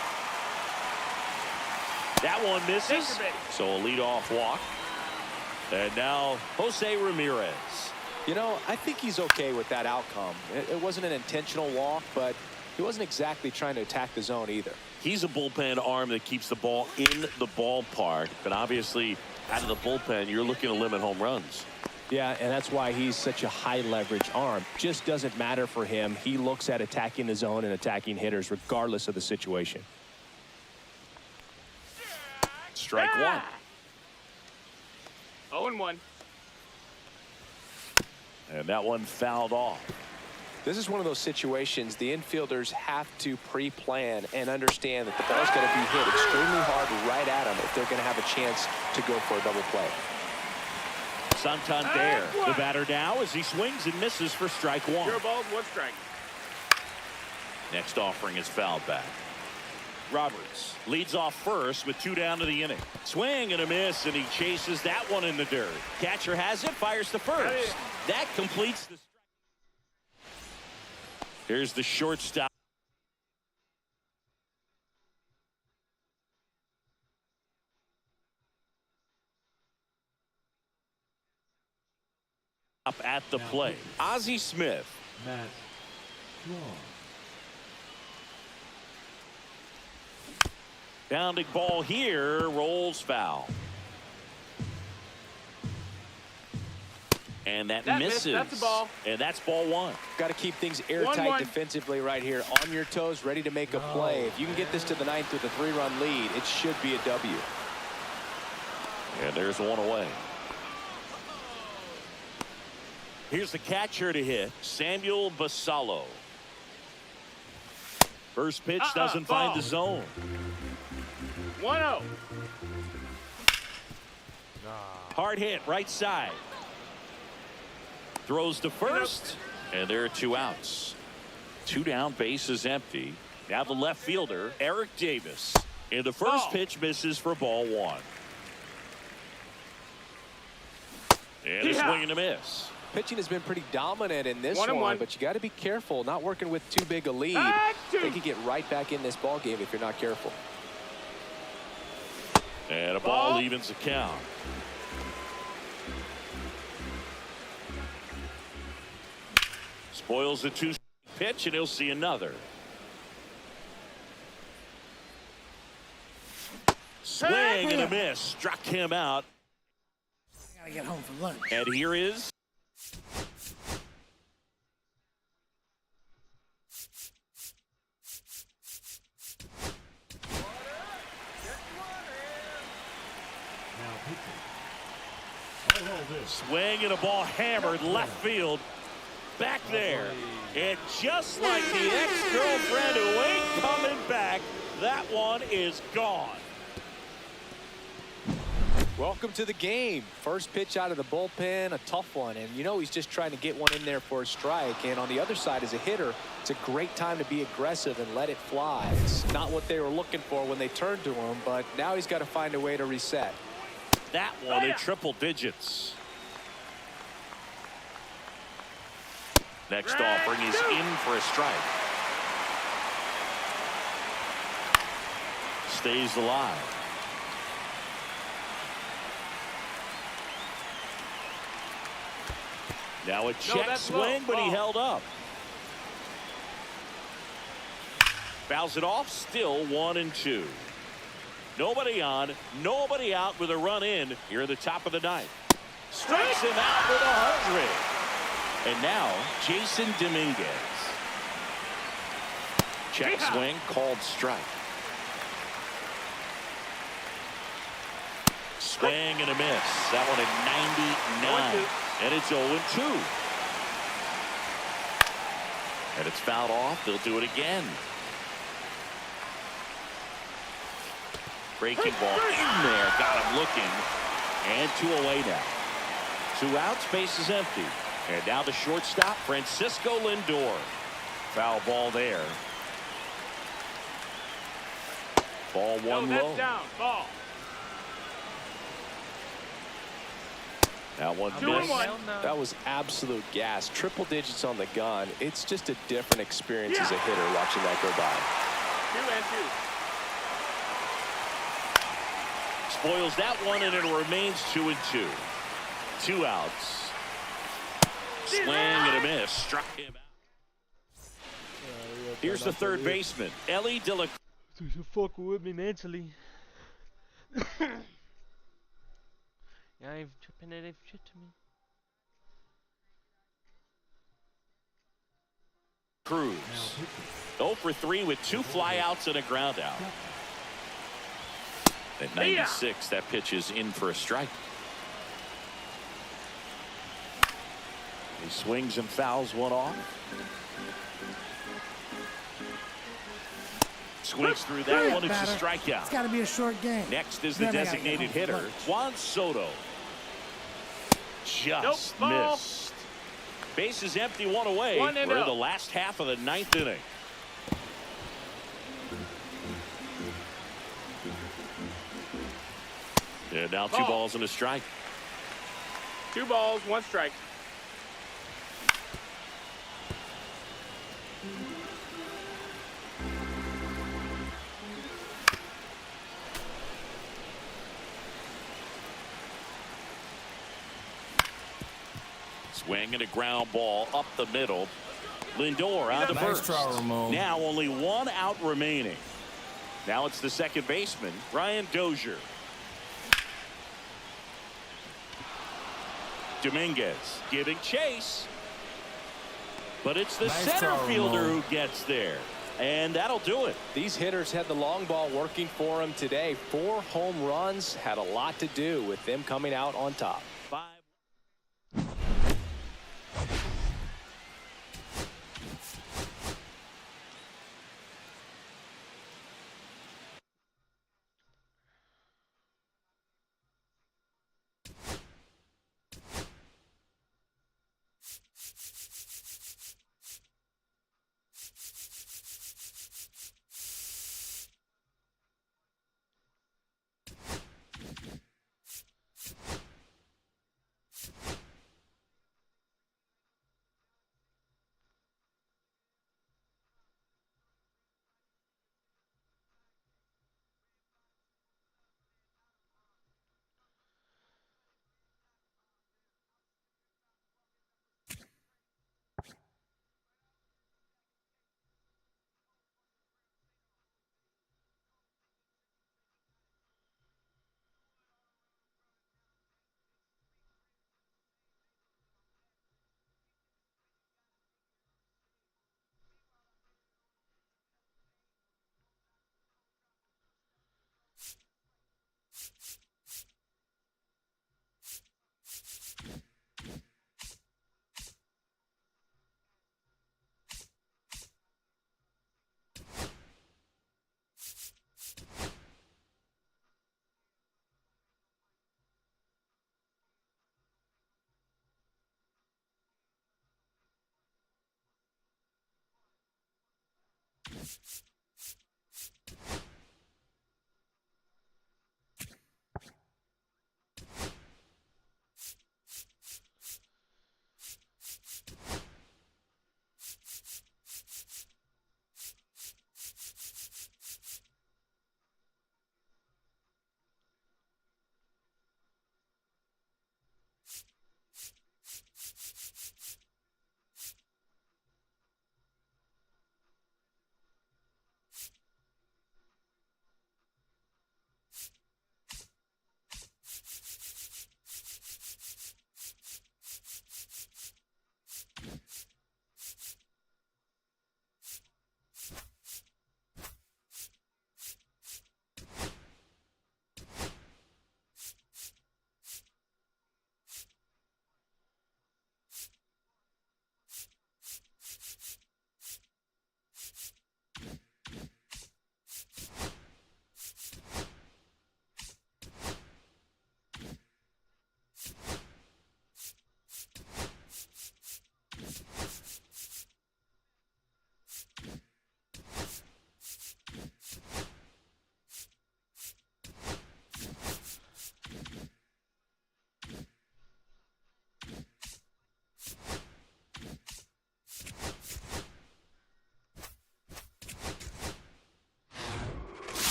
That one misses. Sinker, baby. So a leadoff walk. And now Jose Ramirez. You know, I think he's okay with that outcome. It wasn't an intentional walk, but he wasn't exactly trying to attack the zone either. He's a bullpen arm that keeps the ball in the ballpark. But obviously, out of the bullpen, you're looking to limit home runs. Yeah, and that's why he's such a high leverage arm. Just doesn't matter for him. He looks at attacking the zone and attacking hitters regardless of the situation. Strike one. 0-1. And that one fouled off. This is one of those situations the infielders have to pre-plan and understand that the ball's going to be hit extremely hard right at them if they're going to have a chance to go for a double play. Santander, the batter now as he swings and misses for strike one. 0 balls, 1 strike. Next offering is fouled back. Roberts leads off first with 2 down to the inning. Swing and a miss, and he chases that one in the dirt. Catcher has it, fires to first. That completes the strike. Here's the shortstop. Up at the plate. Ozzie Smith. Matt Strong. Bounding ball here, rolls foul. And that misses. That's a ball. And that's ball one. Got to keep things airtight 1-1. defensively right here. On your toes, ready to make a play. If you can get this to the 9th with a 3-run lead, it should be a W. And there's one away. Here's the catcher to hit, Samuel Basallo. First pitch doesn't find the zone. 1-0. Hard hit, right side. Throws to first, and there are 2 outs. 2 down, base is empty. Now the left fielder, Eric Davis. And the first pitch misses for ball one. And a swing and a miss. Pitching has been pretty dominant in this 1-1. one, but you got to be careful. Not working with too big a lead. They could get right back in this ball game if you're not careful. And a ball evens the count. Spoils the 2 pitch, and he'll see another. Swing and a miss. Struck him out. I gotta get home for lunch. And here is Now pitching. swing and a ball hammered left field. Back there. And just like the ex-girlfriend who ain't coming back, that one is gone. Welcome to the game. First pitch out of the bullpen, a tough one. And you know he's just trying to get one in there for a strike. And on the other side, as a hitter, it's a great time to be aggressive and let it fly. It's not what they were looking for when they turned to him, but now he's got to find a way to reset. That one in triple digits. Next offering is in for a strike. Stays alive. Now a check swing, but he held up. Fouls it off, still 1-2. Nobody on, nobody out with a run in here at the top of the ninth. Strikes him out with 100. And now Jason Dominguez. Check swing, called strike. Swing and a miss. That one at 99. And it's 0-2. And it's fouled off. They'll do it again. Breaking ball in there. Got him looking. And 2 away now. 2 outs. Base is empty. And now the shortstop, Francisco Lindor. Foul ball there. Ball 1 low. Down. Ball. That one 2-1. That was absolute gas. Triple digits on the gun. It's just a different experience as a hitter watching that go by. 2-2. Spoils that one, and it remains 2-2. 2 outs. Swing and a miss. Struck him out. Here's the third baseman, Ellie De La. So you fucking with me mentally. Yeah, I'm tripping it shit to me. Cruz. 0 for 3 with 2 flyouts and a ground out. At 96, that pitch is in for a strike. He swings and fouls one off. Swings through that one. It's a strikeout. It's got to be a short game. Next is the designated hitter, Juan Soto. Just missed. Base is empty, 1 away. We're in the last half of the 9th inning. And now 2 balls and a strike. 2 balls, 1 strike. Swing and a ground ball up the middle. Lindor out to first. Now only 1 out remaining. Now it's the second baseman, Brian Dozier. Dominguez giving chase. But it's the center fielder who gets there. And that'll do it. These hitters had the long ball working for them today. 4 home runs had a lot to do with them coming out on top. 5.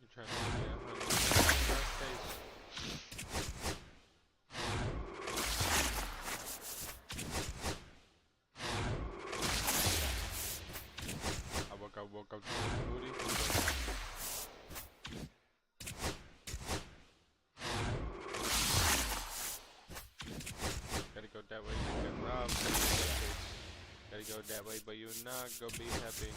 You trying to get me 100 face. I woke up to the booty. Gotta go that way, you can rob. Gotta go that way, but you not gonna be happy.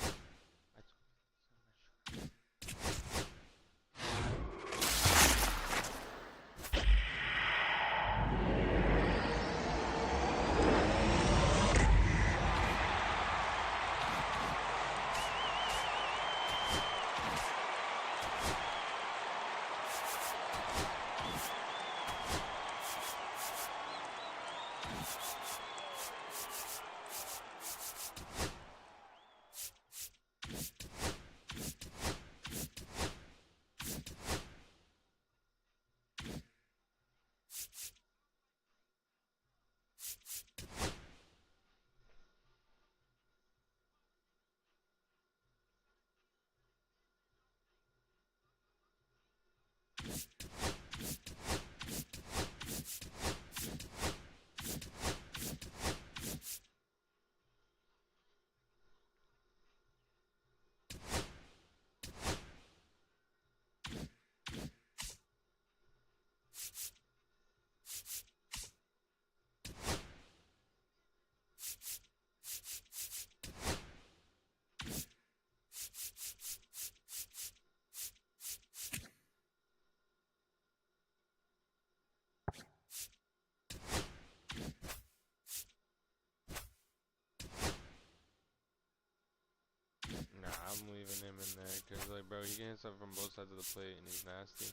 Nah, I'm leaving him in there, cause like, bro, he can hit something from both sides of the plate, and he's nasty.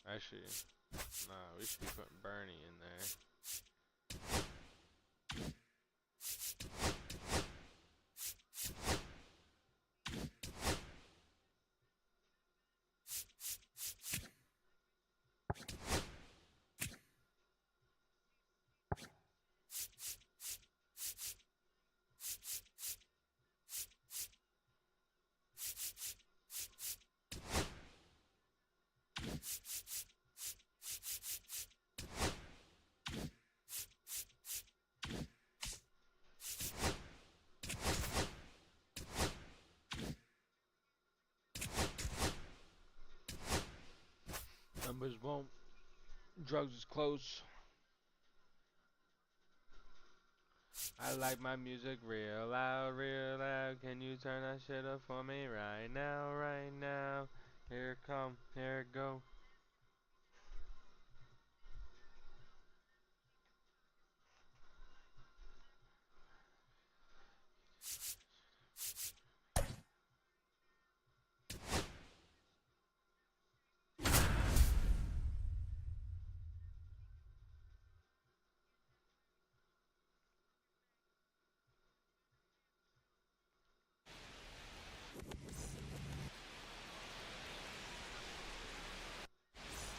Actually, nah, we should be putting Bernie in there. Numbers won't. Drugs is close. I like my music real loud, real loud. Can you turn that shit up for me right now, right now? Here it come, here it go.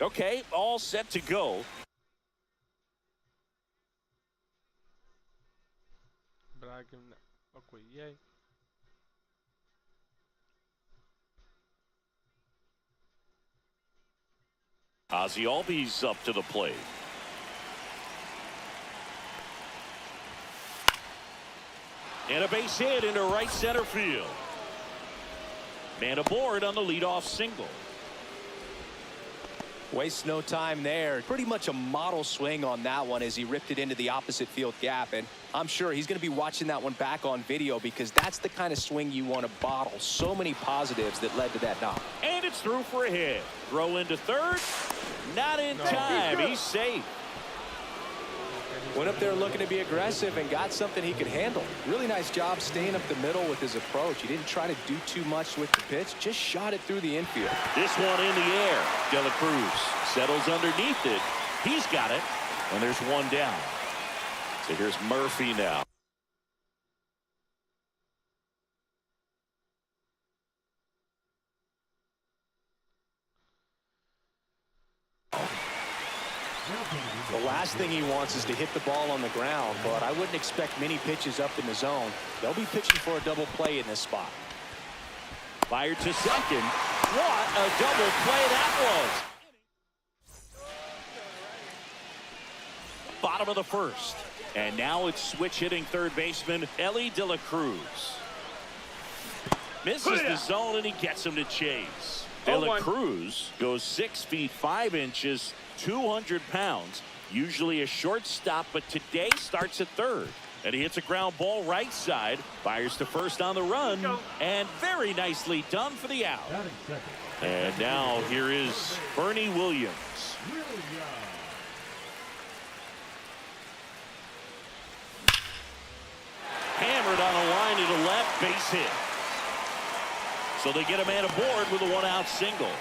Okay, all set to go. But I can. Okay, yay. Ozzie Albies up to the plate. And a base hit into right center field. Man aboard on the leadoff single. Wastes no time there. Pretty much a model swing on that one as he ripped it into the opposite field gap. And I'm sure he's going to be watching that one back on video because that's the kind of swing you want to bottle. So many positives that led to that knock. And it's through for a hit. Throw into third. Not in time. He's safe. Went up there looking to be aggressive and got something he could handle. Really nice job staying up the middle with his approach. He didn't try to do too much with the pitch, just shot it through the infield. This one in the air. De La Cruz settles underneath it. He's got it. And there's one down. So here's Murphy now. The last thing he wants is to hit the ball on the ground, but I wouldn't expect many pitches up in the zone. They'll be pitching for a double play in this spot. Fired to second. What a double play that was. Bottom of the first. And now it's switch hitting third baseman Elly De La Cruz. Misses the zone and he gets him to chase. De La Cruz goes 6 feet 5 inches, 200 pounds. Usually a shortstop, but today starts at third. And he hits a ground ball right side. Fires to first on the run. And very nicely done for the out. And now here is Bernie Williams. Hammered on a line to the left, base hit. So they get a man aboard with a one-out single.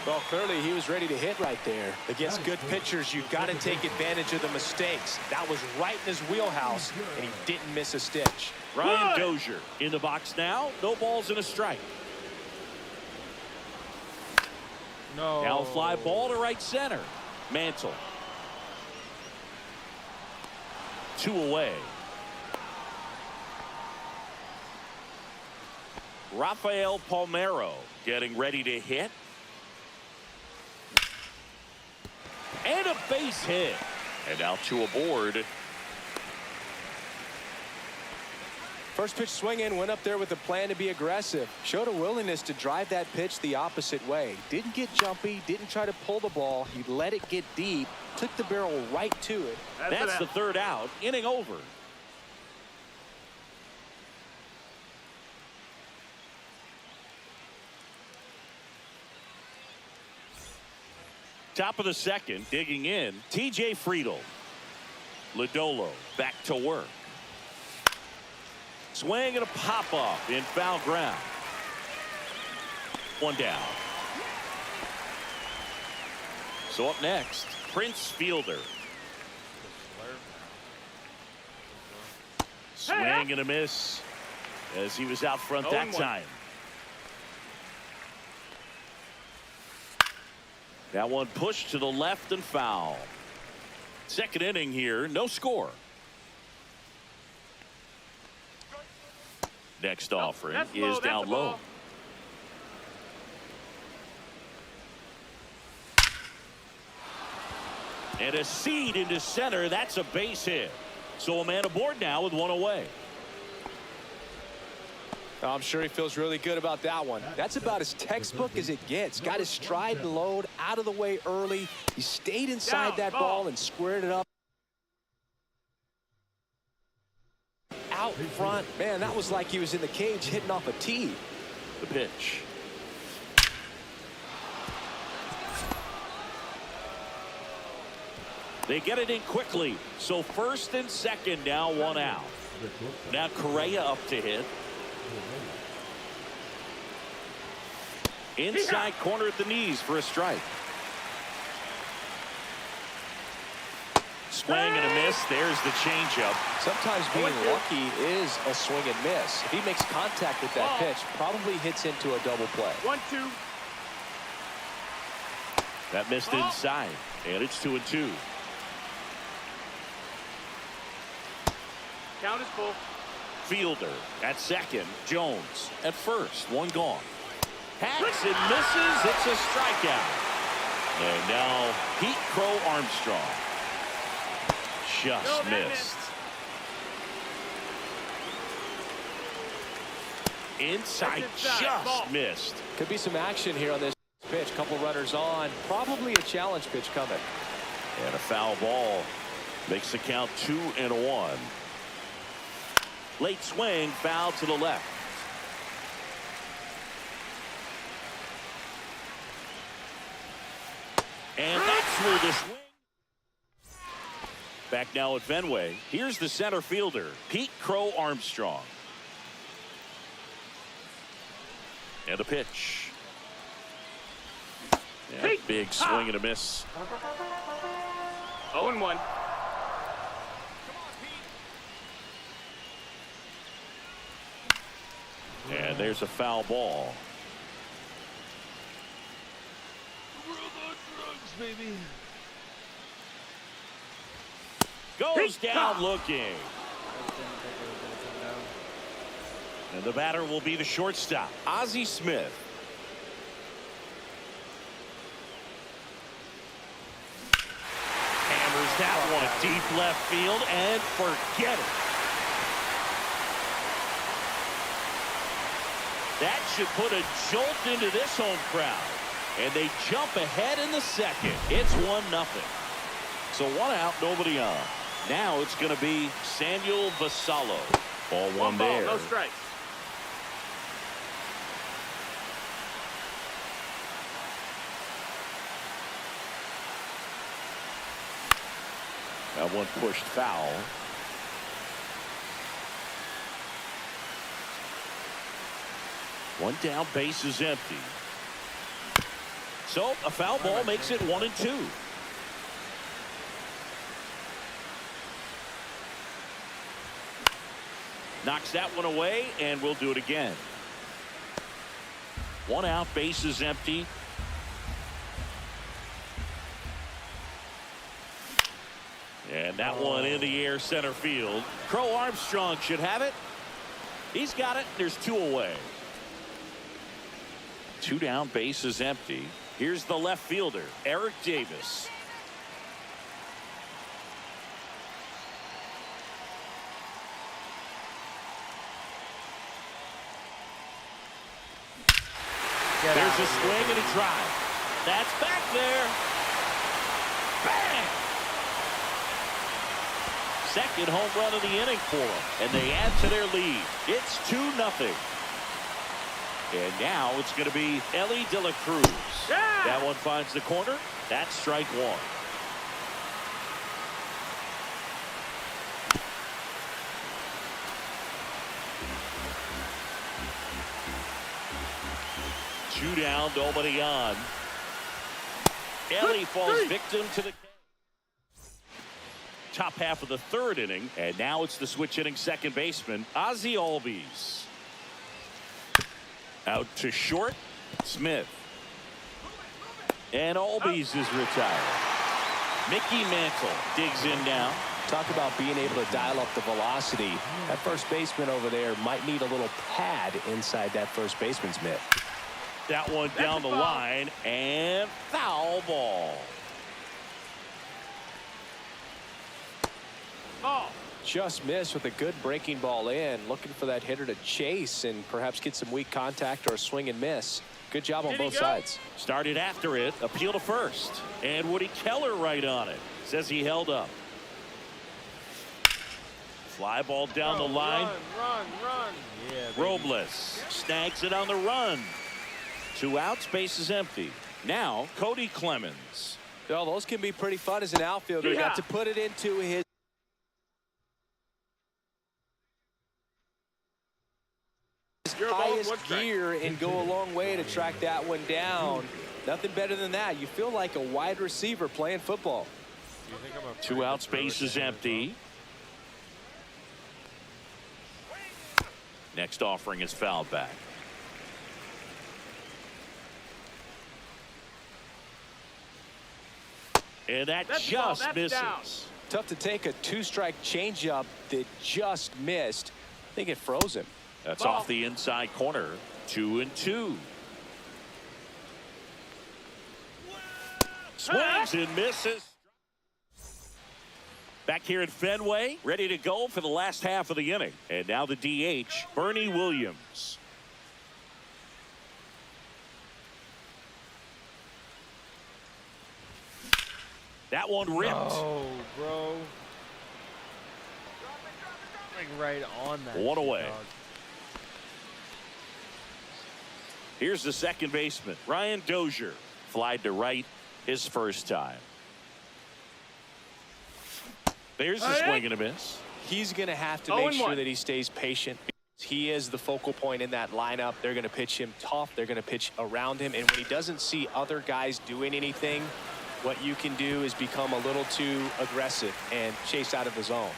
Well, clearly he was ready to hit right there. Against good pitchers, you've got to take advantage of the mistakes. That was right in his wheelhouse, and he didn't miss a stitch. Ryan Dozier in the box now. No balls and a strike. No. Now a fly ball to right center. Mantle. 2 away. Rafael Palmeiro getting ready to hit. And a base hit. And now 2 aboard. First pitch swinging, went up there with a plan to be aggressive. Showed a willingness to drive that pitch the opposite way. Didn't get jumpy, didn't try to pull the ball. He let it get deep, took the barrel right to it. That's the third out. Inning over. Top of the second, digging in, T.J. Friedel. Lodolo back to work. Swing and a pop-off in foul ground. 1 down. So up next, Prince Fielder. Swing and a miss as he was out front that time. That one pushed to the left and foul. Second inning here, no score. Next offering is down low. And a seed into center. That's a base hit. So a man aboard now with 1 away. I'm sure he feels really good about that one. That's about as textbook as it gets. Got his stride and load out of the way early. He stayed inside that ball and squared it up. Out front. Man, that was like he was in the cage hitting off a tee. The pitch. They get it in quickly. So first and second now, 1 out. Now Correa up to hit. Inside corner at the knees for a strike. Swing and a miss. There's the changeup. Sometimes being lucky is a swing and miss. If he makes contact with that pitch, probably hits into a double play. 1-2. That missed inside, and it's 2-2. Count is full. Fielder at second. Jones at first. One gone. Hacks and misses. It's a strikeout. And now Pete Crow Armstrong. Just missed. Inside, just missed. Could be some action here on this pitch. Couple runners on. Probably a challenge pitch coming. And a foul ball makes the count 2-1. Late swing, foul to the left. And that's through the swing. Back now at Fenway. Here's the center fielder, Pete Crow Armstrong. And a pitch. And a big swing and a miss. 0-1. And there's a foul ball. Baby. Goes down looking. And the batter will be the shortstop, Ozzie Smith. Hammers that one deep left field and forget it. That should put a jolt into this home crowd. And they jump ahead in the second. It's 1-0. So 1 out, nobody on. Now it's going to be Samuel Vasallo. Ball one there. No strikes. That one pushed foul. One down, base is empty. So a foul ball makes it 1-2. Knocks that one away, and we'll do it again. 1 out, base is empty. And that one in the air, center field. Crow Armstrong should have it. He's got it. There's 2 away. 2 down, base is empty. Here's the left fielder, Eric Davis. There's a swing and a drive. That's back there. Bang! Second home run of the inning for them, and they add to their lead. It's 2-0. And now it's going to be Ellie De La Cruz. Yeah! That one finds the corner. That's strike 1. Two down, nobody on. Ellie falls victim to the top half of the 3rd inning, and now it's the switch hitting second baseman, Ozzie Albies. Out to short, Smith. And Albies is retired. Mickey Mantle digs in now. Talk about being able to dial up the velocity. That first baseman over there might need a little pad inside that first baseman's mitt. That one down the line, and foul ball. Just missed with a good breaking ball in. Looking for that hitter to chase and perhaps get some weak contact or a swing and miss. Good job on both sides. Started after it. Appeal to first. And Woody Keller right on it. Says he held up. Fly ball down the line. Run. Yeah, baby. Robles snags it on the run. 2 outs, base is empty. Now Cody Clemens. Oh, those can be pretty fun as an outfielder. Yeah. Got to put it into his highest gear and go a long way to track that one down. Nothing better than that. You feel like a wide receiver playing football. 2 outs, base is empty. Next offering is fouled back. And that That's the just ball. That's misses. down. Tough to take a two-strike changeup that just missed. I think it froze him. That's Ball. off the inside corner. 2-2. Swings and misses. Back here at Fenway, ready to go for the last half of the inning. And now the DH, Bernie Williams. That one ripped. Oh, bro. Like right on that. One shit, away. dog. Here's the second baseman, Ryan Dozier. Flied to right his first time. There's the swing and a miss. He's going to have to 0-1. make sure that he stays patient. He is the focal point in that lineup. They're going to pitch him tough. They're going to pitch around him. And when he doesn't see other guys doing anything, what you can do is become a little too aggressive and chase out of the zone.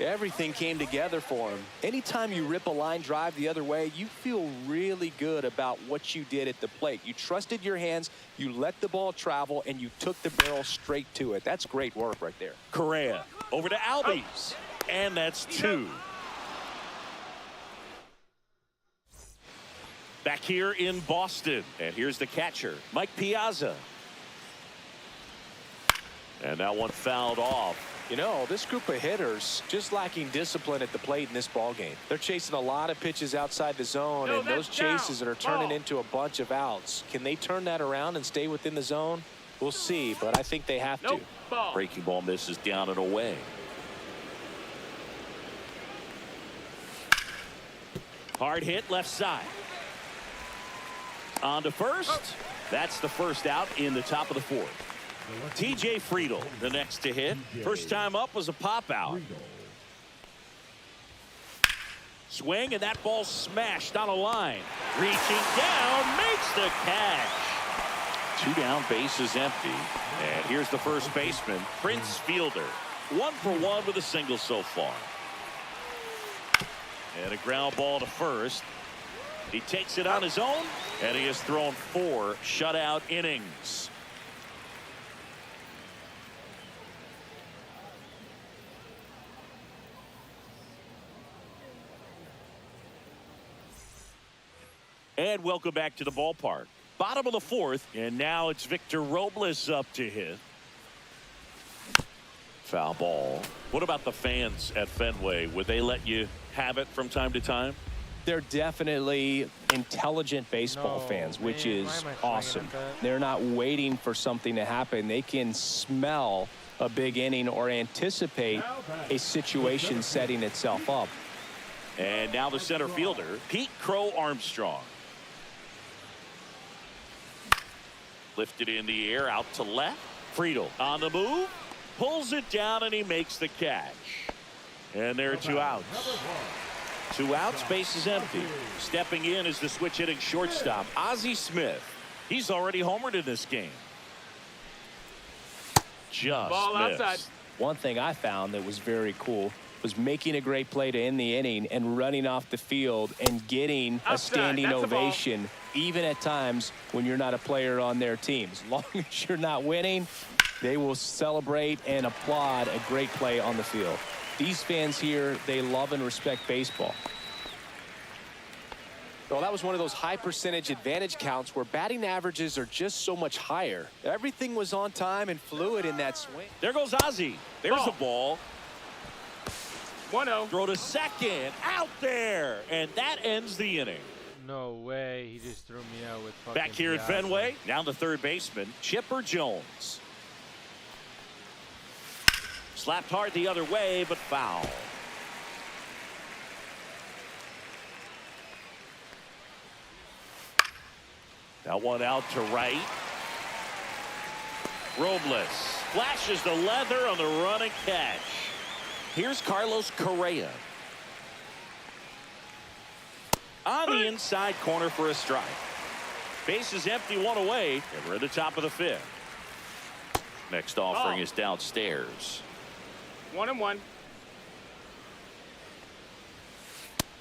Everything came together for him. Anytime you rip a line drive the other way, you feel really good about what you did at the plate. You trusted your hands, you let the ball travel, and you took the barrel straight to it. That's great work right there. Correa over to Albies. And that's 2. Back here in Boston. And here's the catcher, Mike Piazza. And that one fouled off. You know, this group of hitters just lacking discipline at the plate in this ball game. They're chasing a lot of pitches outside the zone, No, and those that's down. chases that are turning Ball. into a bunch of outs. Can they turn that around and stay within the zone? We'll see, but I think they have Nope. to. Ball. Breaking ball misses down and away. Hard hit left side. On to first. That's the first out in the top of the 4th. TJ Friedel, the next to hit. First time up was a pop out. Swing, and that ball smashed on a line. Reaching down, makes the catch. 2 down, bases empty. And here's the first baseman, Prince Fielder. 1 for 1 with a single so far. And a ground ball to first. He takes it on his own, and he has thrown 4 shutout innings. And welcome back to the ballpark. Bottom of the 4th, and now it's Victor Robles up to hit. Foul ball. What about the fans at Fenway? Would they let you have it from time to time? They're definitely intelligent baseball No, fans, which man, is why am I swinging awesome. at that? They're not waiting for something to happen. They can smell a big inning or anticipate a situation setting itself up. And now the center fielder, Pete Crow Armstrong. Lifted in the air out to left. Friedel on the move. Pulls it down, and he makes the catch. And there are 2 outs. 2 outs, base is empty. Stepping in is the switch hitting shortstop, Ozzie Smith. He's already homered in this game. Just Ball missed. outside. One thing I found that was very cool was making a great play to end the inning and running off the field and getting a Outside. standing That's a ball. ovation, even at times when you're not a player on their team. As long as you're not winning, they will celebrate and applaud a great play on the field. These fans here, they love and respect baseball. Well, that was one of those high percentage advantage counts where batting averages are just so much higher. Everything was on time and fluid in that swing. There goes Ozzie. There's Ball. the ball. 1-0. Throw to second. Out there. And that ends the inning. No way. He just threw me out with fucking Back here at Piazza. Fenway. Now the third baseman, Chipper Jones. Slapped hard the other way, but foul. That one out to right. Robles flashes the leather on the run and catch. Here's Carlos Correa. On the inside corner for a strike. Base is empty, 1 away, and we're at the top of the 5th. Next offering is downstairs. 1-1.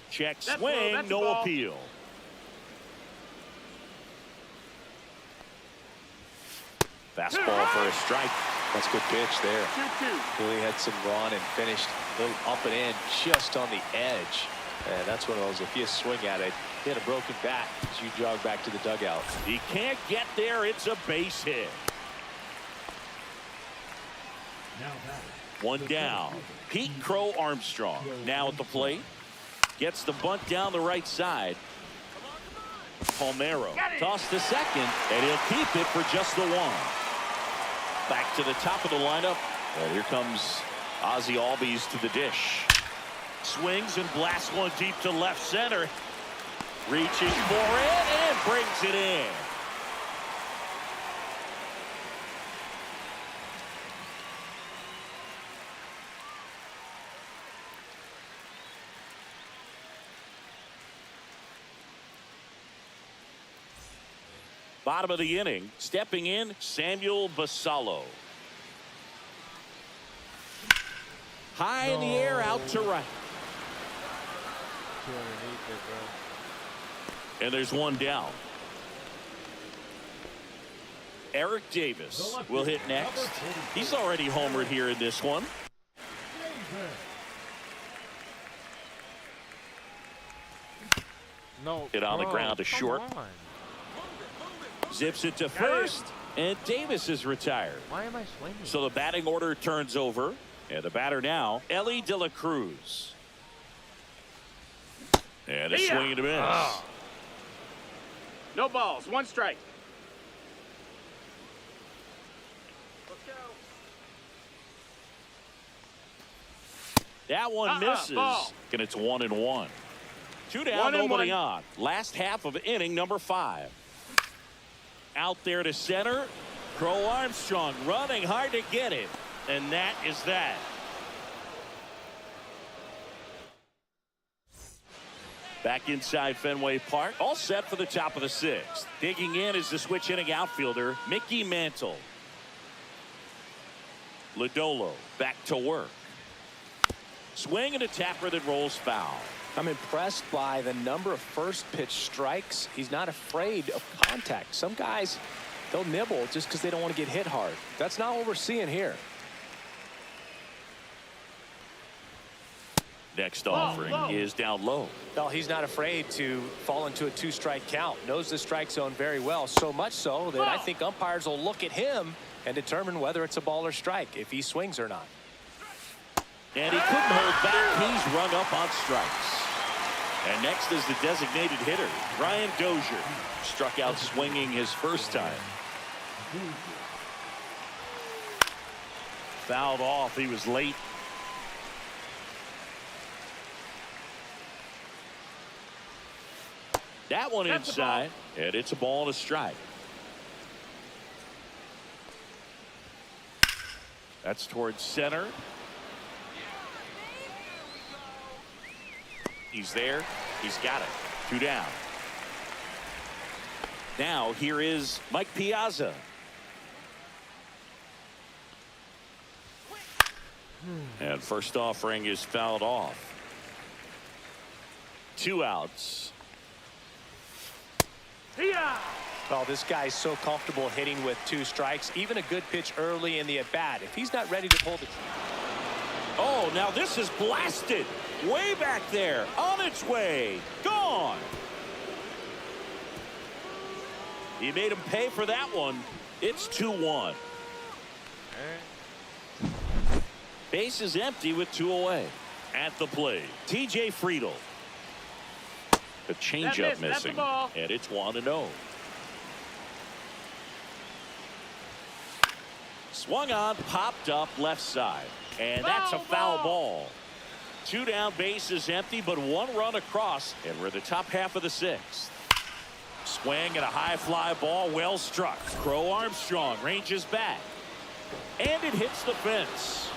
Check That's swing, low, that's no ball. appeal. Fastball for a strike. That's a good pitch there. 2-2. Really had some run and finished a little up and in just on the edge. And that's one of those, if you swing at it, hit a broken bat as you jog back to the dugout. He can't get there. It's a base hit. Now batting. One down. Pete Crow Armstrong now at the plate. Gets the bunt down the right side. Palmeiro toss to second, and he'll keep it for just the one. Back to the top of the lineup. And here comes Ozzie Albies to the dish. Swings and blasts one deep to left center. Reaching for it and brings it in. Bottom of the inning, stepping in, Samuel Basallo. High in the air, out to right. Too underneath it, bro. And there's one down. Eric Davis will hit next. He's already homered here in this one. No. Hit on the bro, ground to come short. on. Zips it to first, and Davis is retired. Why am I swinging? So the batting order turns over, and the batter now, Ellie De La Cruz. And a swing and a miss. Oh. No balls, 1 strike. Let's go. That one misses, ball. and it's 1-1. 2 down, 1-1. nobody on. Last half of inning number 5. Out there to center. Crow Armstrong running hard to get it. And that is that. Back inside Fenway Park. All set for the top of the 6th. Digging in is the switch hitting outfielder, Mickey Mantle. Lodolo back to work. Swing and a tapper that rolls foul. I'm impressed by the number of first pitch strikes. He's not afraid of contact. Some guys, they'll nibble just because they don't want to get hit hard. That's not what we're seeing here. Next offering is down low. Well, he's not afraid to fall into a 2-strike count. Knows the strike zone very well. So much so that I think umpires will look at him and determine whether it's a ball or strike, if he swings or not. And he couldn't hold back. He's rung up on strikes. And next is the designated hitter, Brian Dozier. Struck out swinging his first time. Fouled off. He was late. That one inside, and it's a ball and a strike. That's towards center. He's there. He's got it. 2 down. Now here is Mike Piazza. And first offering is fouled off. 2 outs. Well, this guy's so comfortable hitting with 2 strikes. Even a good pitch early in the at-bat. If he's not ready to pull the... Oh, now this is blasted. Way back there. On its way. Gone. He made him pay for that one. It's 2-1. Base is empty with 2 away. At the plate, T.J. Friedel. The changeup missing. And it's 1-0. Swung on, popped up left side. And that's a foul ball. 2 down, base is empty, but 1 run across. And we're the top half of the 6th. Swing and a high fly ball, well struck. Crow Armstrong ranges back. And it hits the fence.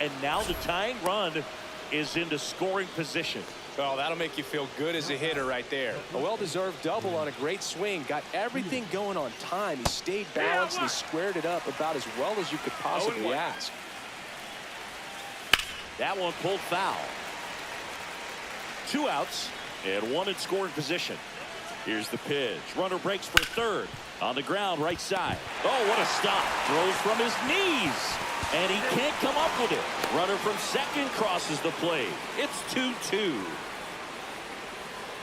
And now the tying run is into scoring position. Well, that'll make you feel good as a hitter right there. A well-deserved double on a great swing. Got everything going on time. He stayed balanced and he squared it up about as well as you could possibly ask. That one pulled foul. 2 outs and 1 in scoring position. Here's the pitch. Runner breaks for third. On the ground, right side. Oh, what a stop. Throws from his knees. And he can't come up with it. Runner from second crosses the plate. It's 2-2.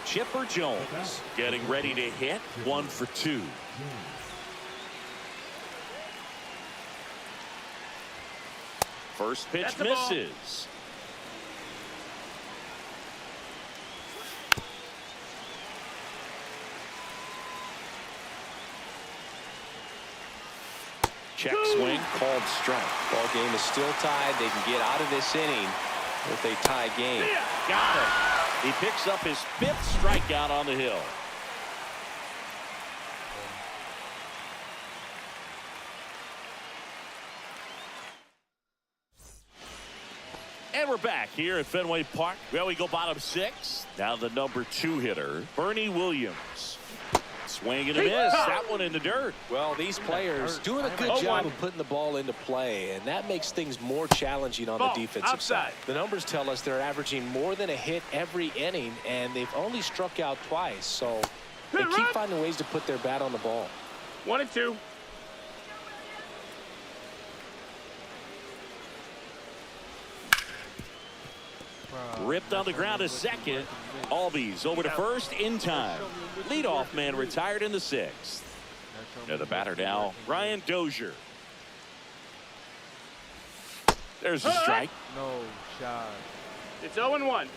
Chipper Jones getting ready to hit. 1 for 2. First pitch misses. Check swing called strike. Ball game is still tied. They can get out of this inning with a tie game. Got it. He picks up his 5th strikeout on the hill. And we're back here at Fenway Park. Well, we go bottom 6. Now the number 2 hitter, Bernie Williams. Swing and a miss. That one in the dirt. Well, these players doing a good job of putting the ball into play, and that makes things more challenging on the defensive side. The numbers tell us they're averaging more than a hit every inning, and they've only struck out twice, so they keep finding ways to put their bat on the ball. 1-2. Ripped on the ground to second. Albies over to first in time. Leadoff man retired in the 6th. Now the batter now, Ryan Dozier. There's a strike. No shot. It's 0-1.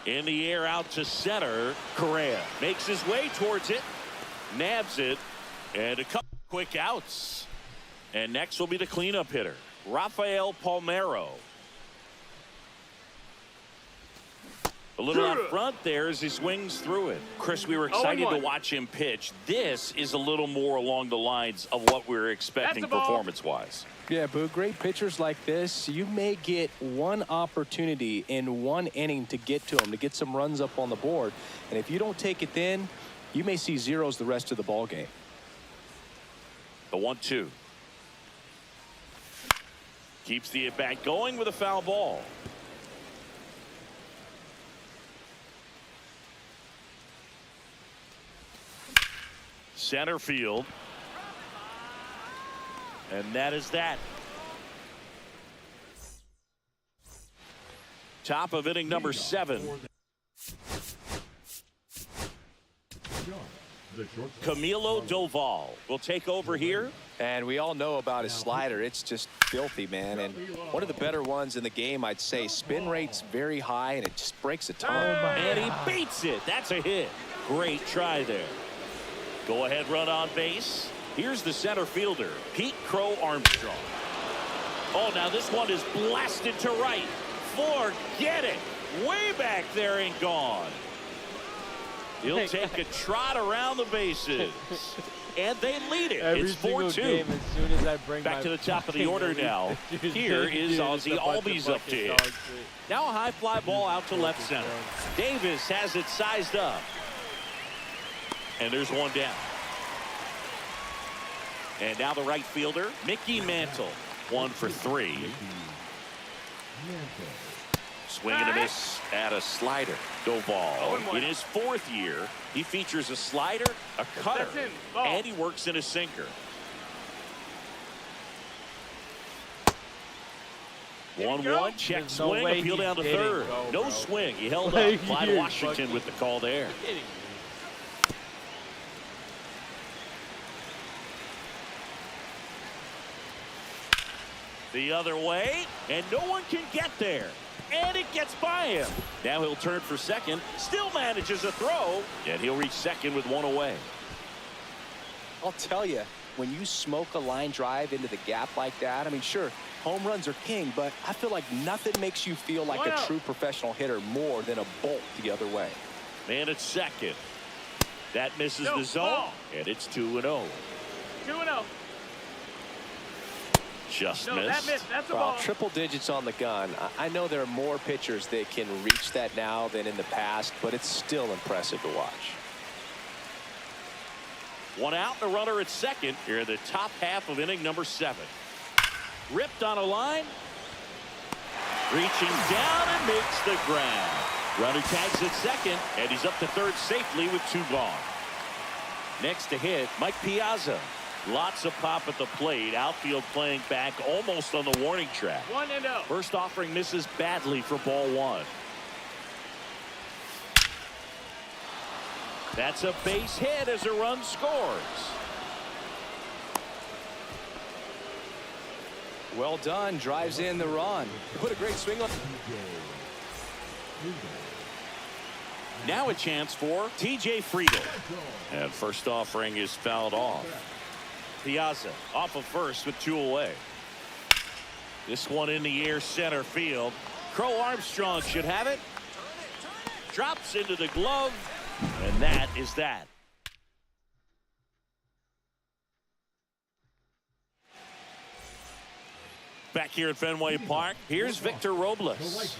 In the air out to center. Correa makes his way towards it. Nabs it. And a couple quick outs. And next will be the cleanup hitter, Rafael Palmeiro. A little out front there as he swings through it. Chris, we were excited to watch him pitch. This is a little more along the lines of what we were expecting performance-wise. Yeah, Boo, great pitchers like this, you may get one opportunity in one inning to get to them, to get some runs up on the board. And if you don't take it then, you may see zeros the rest of the ball game. The 1-2. Keeps the at-bat going with a foul ball. Center field. And that is that. Top of inning number 7. Camilo Doval will take over here. And we all know about his slider. It's just filthy, man. And one of the better ones in the game, I'd say. Spin rate's very high, and it just breaks a ton. And he beats it. That's a hit. Great try there. Go ahead run on base. Here's the center fielder, Pete Crow Armstrong. Oh, now this one is blasted to right. Forget it. Way back there and gone. He'll take a trot around the bases. And they lead it. Every it's 4-2. As soon as I bring back to the top of the order now. Here is Ozzie Albies up to hit. Now a high fly ball out to left center. Davis has it sized up. And there's one down. And now the right fielder, Mickey Mantle. 1 for 3. Swing and a miss at a slider. Doval in his 4th year. He features a slider, a cutter, and he works in a sinker. 1-1, check swing, appeal down to third. No swing. He held up. Clyde Washington with the call there. The other way, and no one can get there. And it gets by him. Now he'll turn for second. Still manages a throw. And he'll reach second with one away. I'll tell you, when you smoke a line drive into the gap like that, I mean, sure, home runs are king, but I feel like nothing makes you feel like a true professional hitter more than a bolt the other way. Man at second. That misses the zone, and it's 2-0. 2-0. Just No, missed. that missed. That's a Well, ball. triple digits on the gun. I know there are more pitchers that can reach that now than in the past, but it's still impressive to watch. One out, the runner at second here in the top half of inning number 7. Ripped on a line. Reaching down and makes the grab. Runner tags at second, and he's up to third safely with 2 gone. Next to hit, Mike Piazza. Lots of pop at the plate. Outfield playing back almost on the warning track. 1-0. First offering misses badly for ball 1. That's a base hit as a run scores. Well done. Drives in the run. Put a great swing on. Now a chance for TJ Friedel. And first offering is fouled off. Piazza off of first with 2 away. This one in the air center field. Crow Armstrong should have it. Drops into the glove. And that is that. Back here at Fenway Park, here's Victor Robles.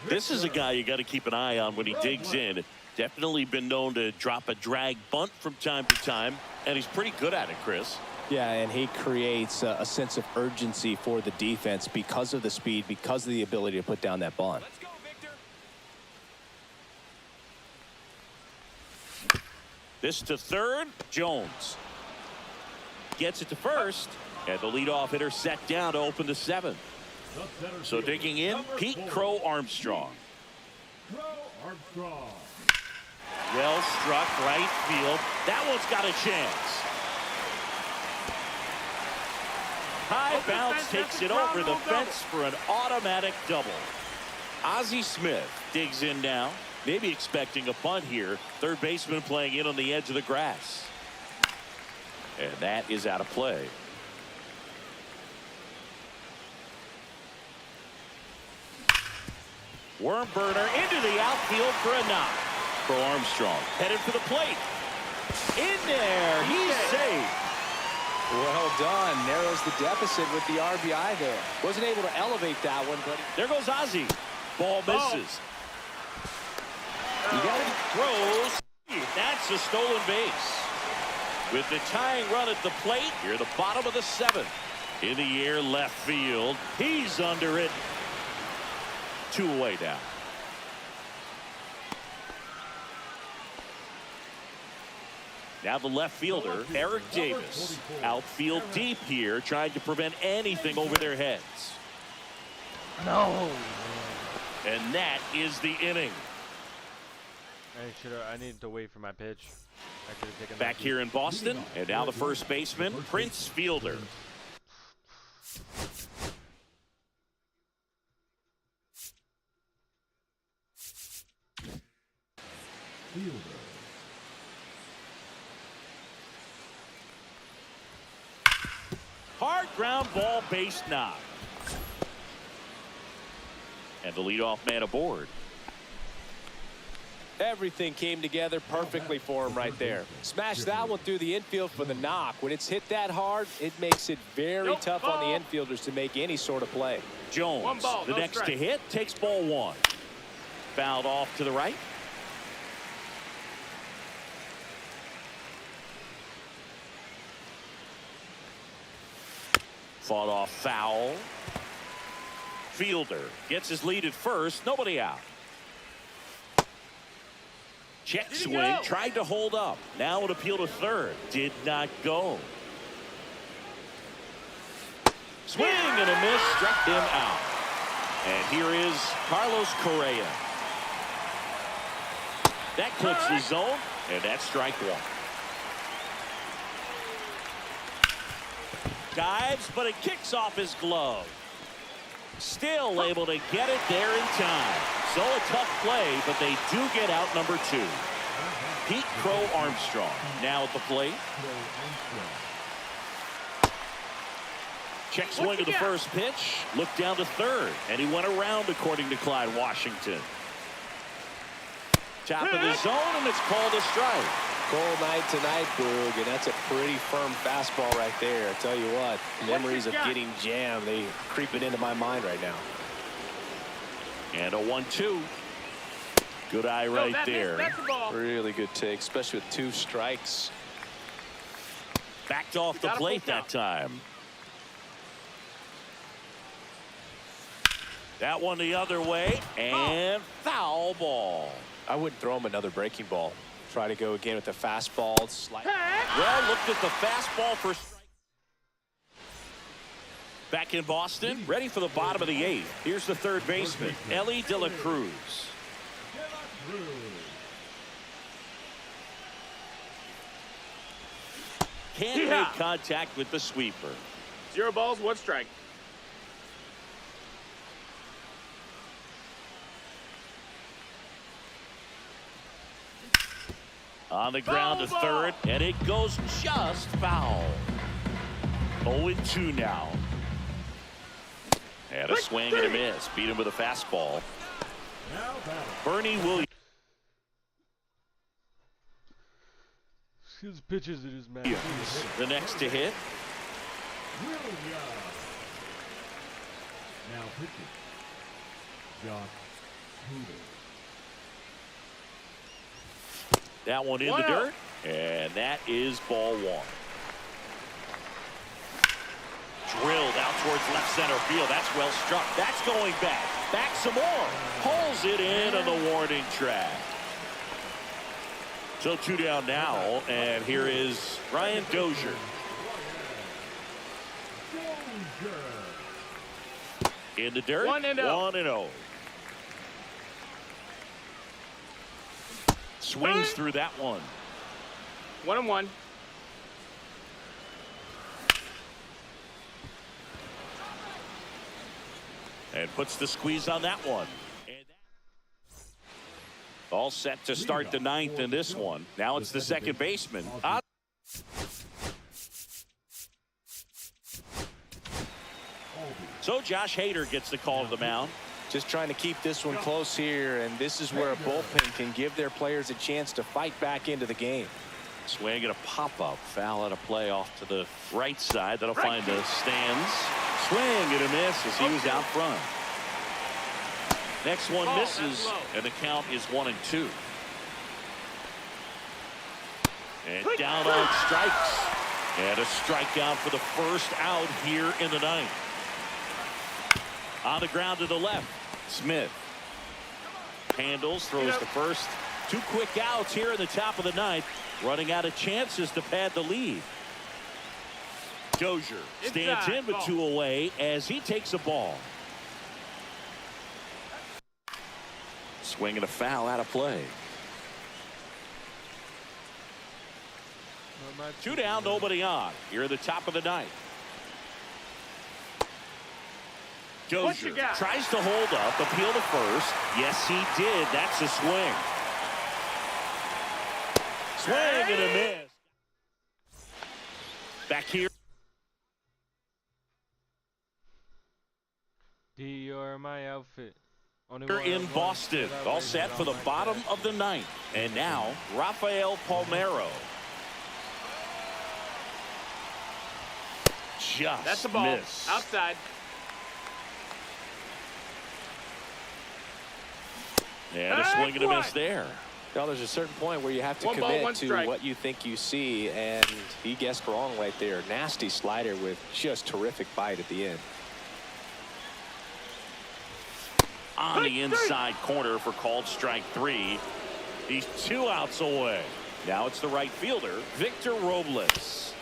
This is a guy you got to keep an eye on when he digs in. Definitely been known to drop a drag bunt from time to time, and he's pretty good at it, Chris. Yeah, and he creates a sense of urgency for the defense because of the speed, because of the ability to put down that bunt. Let's go, Victor. This to third, Jones. Gets it to first, and the leadoff hitter set down to open the 7th. So digging in, Pete Crow Armstrong. Well struck right field. That one's got a chance. High bounce takes it over the fence for an automatic double. Ozzie Smith digs in now. Maybe expecting a bunt here. Third baseman playing in on the edge of the grass. And that is out of play. Worm burner into the outfield for a knock. Crow Armstrong headed for the plate. In there, he's safe. Well done. Narrows the deficit with the RBI there. Wasn't able to elevate that one, but There goes Ozzie. Ball misses. you got to Throws. That's a stolen base. With the tying run at the plate, here at the bottom of the 7th. In the air left field. He's under it. 2 away now. Now the left fielder, Eric Davis. Outfield deep here, trying to prevent anything over their heads. No. And that is the inning. I needed to wait for my pitch. I could have taken Back that. here in Boston, and now the first baseman, Prince Fielder. Hard ground ball, base knock. And the leadoff man aboard. Everything came together perfectly for him right there. Smash that one through the infield for the knock. When it's hit that hard, it makes it very tough on the infielders to make any sort of play. Jones, 1 ball, the no next strike. to hit, takes ball 1. Fouled off to the right. Fought off foul. Fielder gets his lead at first. Nobody out. Check Did he swing. go? Tried to hold up. Now an appeal to third. Did not go. Swing and a miss. Struck him out. And here is Carlos Correa. That clips the zone. And that's strike 1. Dives, but it kicks off his glove. Still able to get it there in time. So a tough play, but they do get out number 2. Pete Crow Armstrong now at the plate. Check swing to the first pitch. Look down to third, and he went around according to Clyde Washington. Top of the zone, and it's called a strike. Cold night tonight, Boog, and that's a pretty firm fastball right there. I tell you what, memories of getting jammed, they creeping into my mind right now. And a 1-2. Good eye right there. That's the ball. Really good take, especially with 2 strikes. Backed off the plate that time. That one the other way, and foul ball. I wouldn't throw him another breaking ball. Try to go again with the fastball. Well, looked at the fastball for strike. Back in Boston, ready for the bottom of the 8th. Here's the third baseman, Ellie De La Cruz. Can't make contact with the sweeper. 0 balls, 1 strike. On the ground to third, and it goes just foul. 0-2 now. And a swing and a miss. Beat him with a fastball. Bernie Williams. His pitches it is mad. The next to hit. Now pitching. Josh Hader. That one in the dirt, and that is ball 1. Drilled out towards left center field. That's well struck. That's going back. Back some more. Pulls it in on the warning track. So 2 down now, and here is Ryan Dozier. In the dirt, 1-0. Swings through that one. 1-1. And puts the squeeze on that one. All set to start the 9th in this one. Now it's the second baseman. So Josh Hader gets the call to the mound. Just trying to keep this one close here, and this is where a bullpen can give their players a chance to fight back into the game. Swing and a pop-up. Foul out of play off to the right side. That'll find the stands. Swing and a miss as he was out front. Next one misses, and the count is 1-2. And down on strikes. And a strikeout for the first out here in the 9th. On the ground to the left, Smith handles, throws the first. 2 quick outs here in the top of the 9th. Running out of chances to pad the lead. Dozier stands in with 2 away as he takes a ball. Swing and a foul out of play. 2 down, nobody on. Here at the top of the 9th. Dozier tries to hold up, appeal to first. Yes, he did. That's a swing. Swing and a miss. Back here. Dior, my outfit. Here in Boston, all set for the bottom of the 9th. And now, Rafael Palmeiro. Just That's the ball. missed. Outside. And a swing and a miss there. Well, there's a certain point where you have to 1 ball, commit 1 to strike. what you think you see, and he guessed wrong right there. Nasty slider with just terrific bite at the end. On the inside corner for called strike 3. He's 2 outs away. Now it's the right fielder, Victor Robles.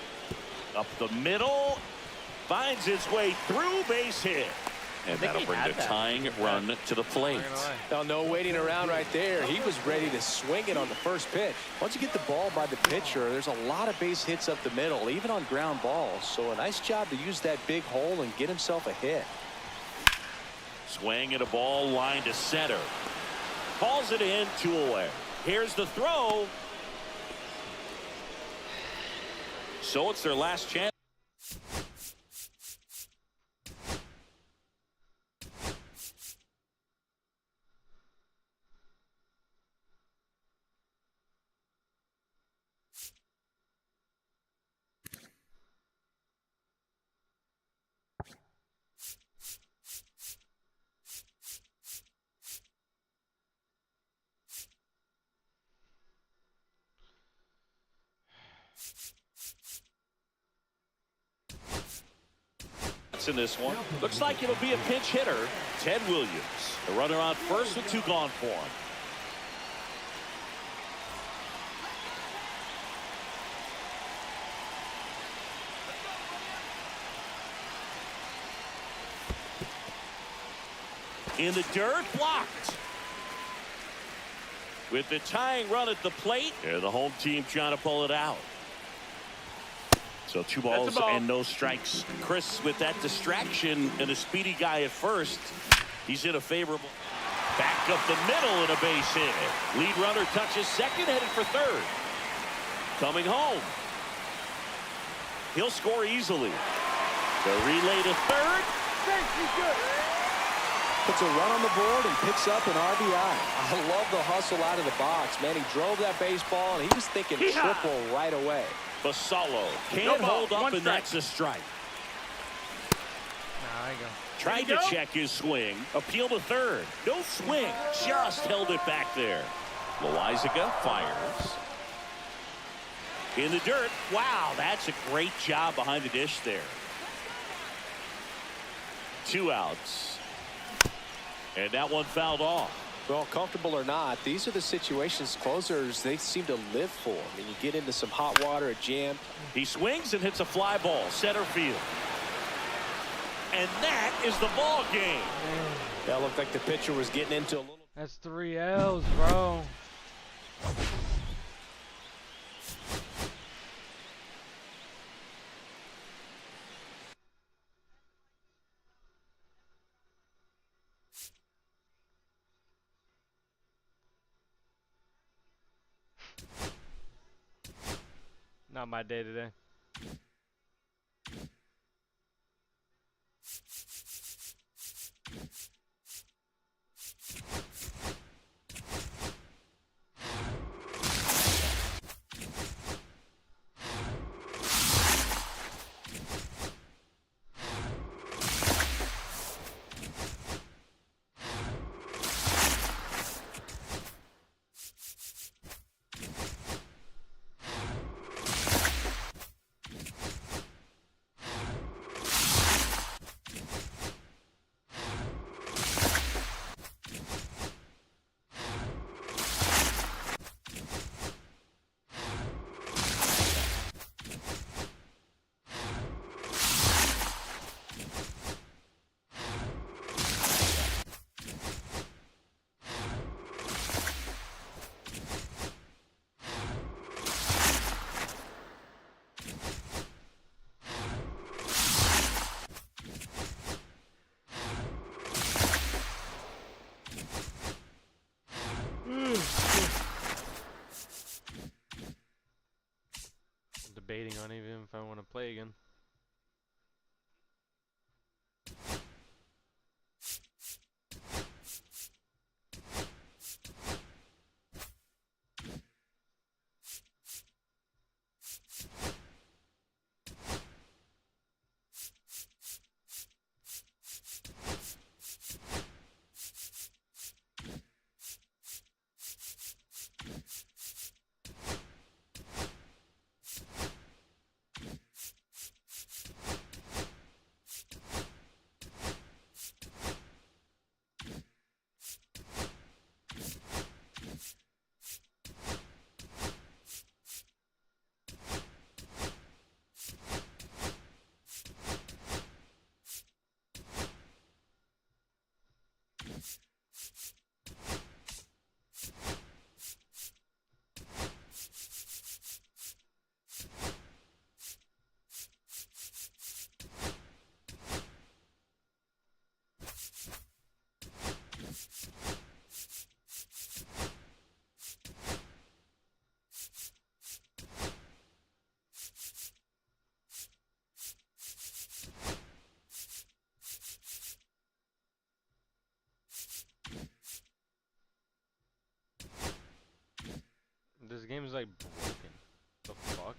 Up the middle, finds its way through, base hit. And that'll bring the tying run to the plate. No waiting around right there. He was ready to swing it on the first pitch. Once you get the ball by the pitcher, there's a lot of base hits up the middle, even on ground balls. So a nice job to use that big hole and get himself a hit. Swing and a ball line to center. Calls it in, 2 away. Here's the throw. So it's their last chance. outs in this one. Looks like it'll be a pinch hitter, Ted Williams. The runner on first with 2 gone for him. In the dirt, blocked. With the tying run at the plate, and the home team trying to pull it out. So 2 balls and no strikes. Chris, with that distraction and a speedy guy at first, he's in a favorable. Back up the middle and a base hit. Lead runner touches second, headed for third. Coming home. He'll score easily. The relay to third. He's good. Puts a run on the board and picks up an RBI. I love the hustle out of the box, man. He drove that baseball, and he was thinking triple right away. Basallo can't hold up, and that's a strike. There you go. Tried to check his swing. Appeal to third. No swing. Just held it back there. Loizaga fires. In the dirt. Wow, that's a great job behind the dish there. 2 outs. And that one fouled off. Well, comfortable or not, these are the situations closers they seem to live for. I mean, you get into some hot water, a jam. He swings and hits a fly ball, center field. And that is the ball game. That looked like the pitcher was getting into a little. That's 3 L's, bro. Not my day today. Debating on even if I want to play again. This game is like broken. The fuck?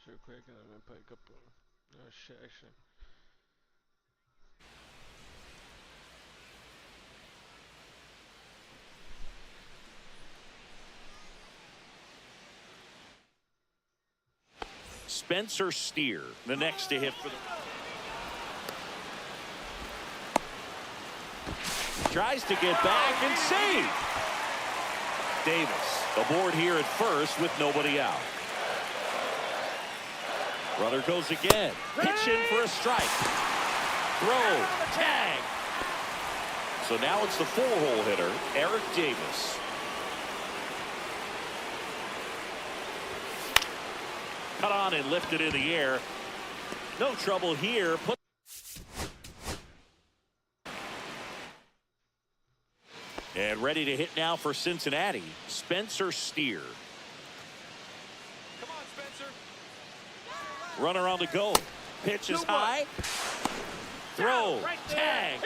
real quick, and I'm gonna put a couple. Oh shit, actually. Spencer Steer, the next to hit for the. Tries to get back and save. Davis aboard here at first with nobody out. Runner goes again. Pitch in for a strike. Throw. Tag. So now it's the 4-hole hitter, Eric Davis. Cut on and lifted in the air. No trouble here. And ready to hit now for Cincinnati, Spencer Steer. Come on, Spencer. Runner on the go. Pitch is high. Throw. Tag.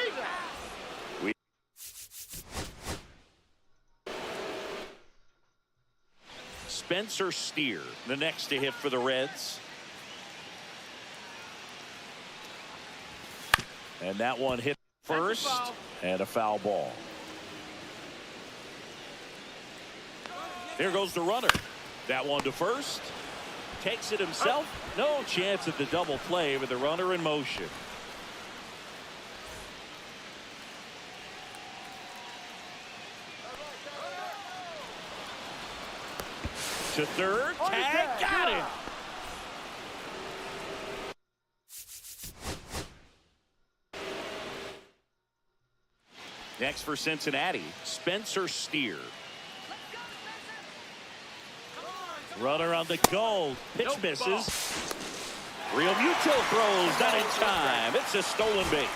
Spencer Steer, the next to hit for the Reds. And that one hit first, and a foul ball. There goes the runner. That one to first. Takes it himself. No chance at the double play with the runner in motion. To third. Tag. Got it. Next for Cincinnati, Spencer Steer. Runner on the go. Pitch misses. Real Muto throws not in time. It's a stolen base.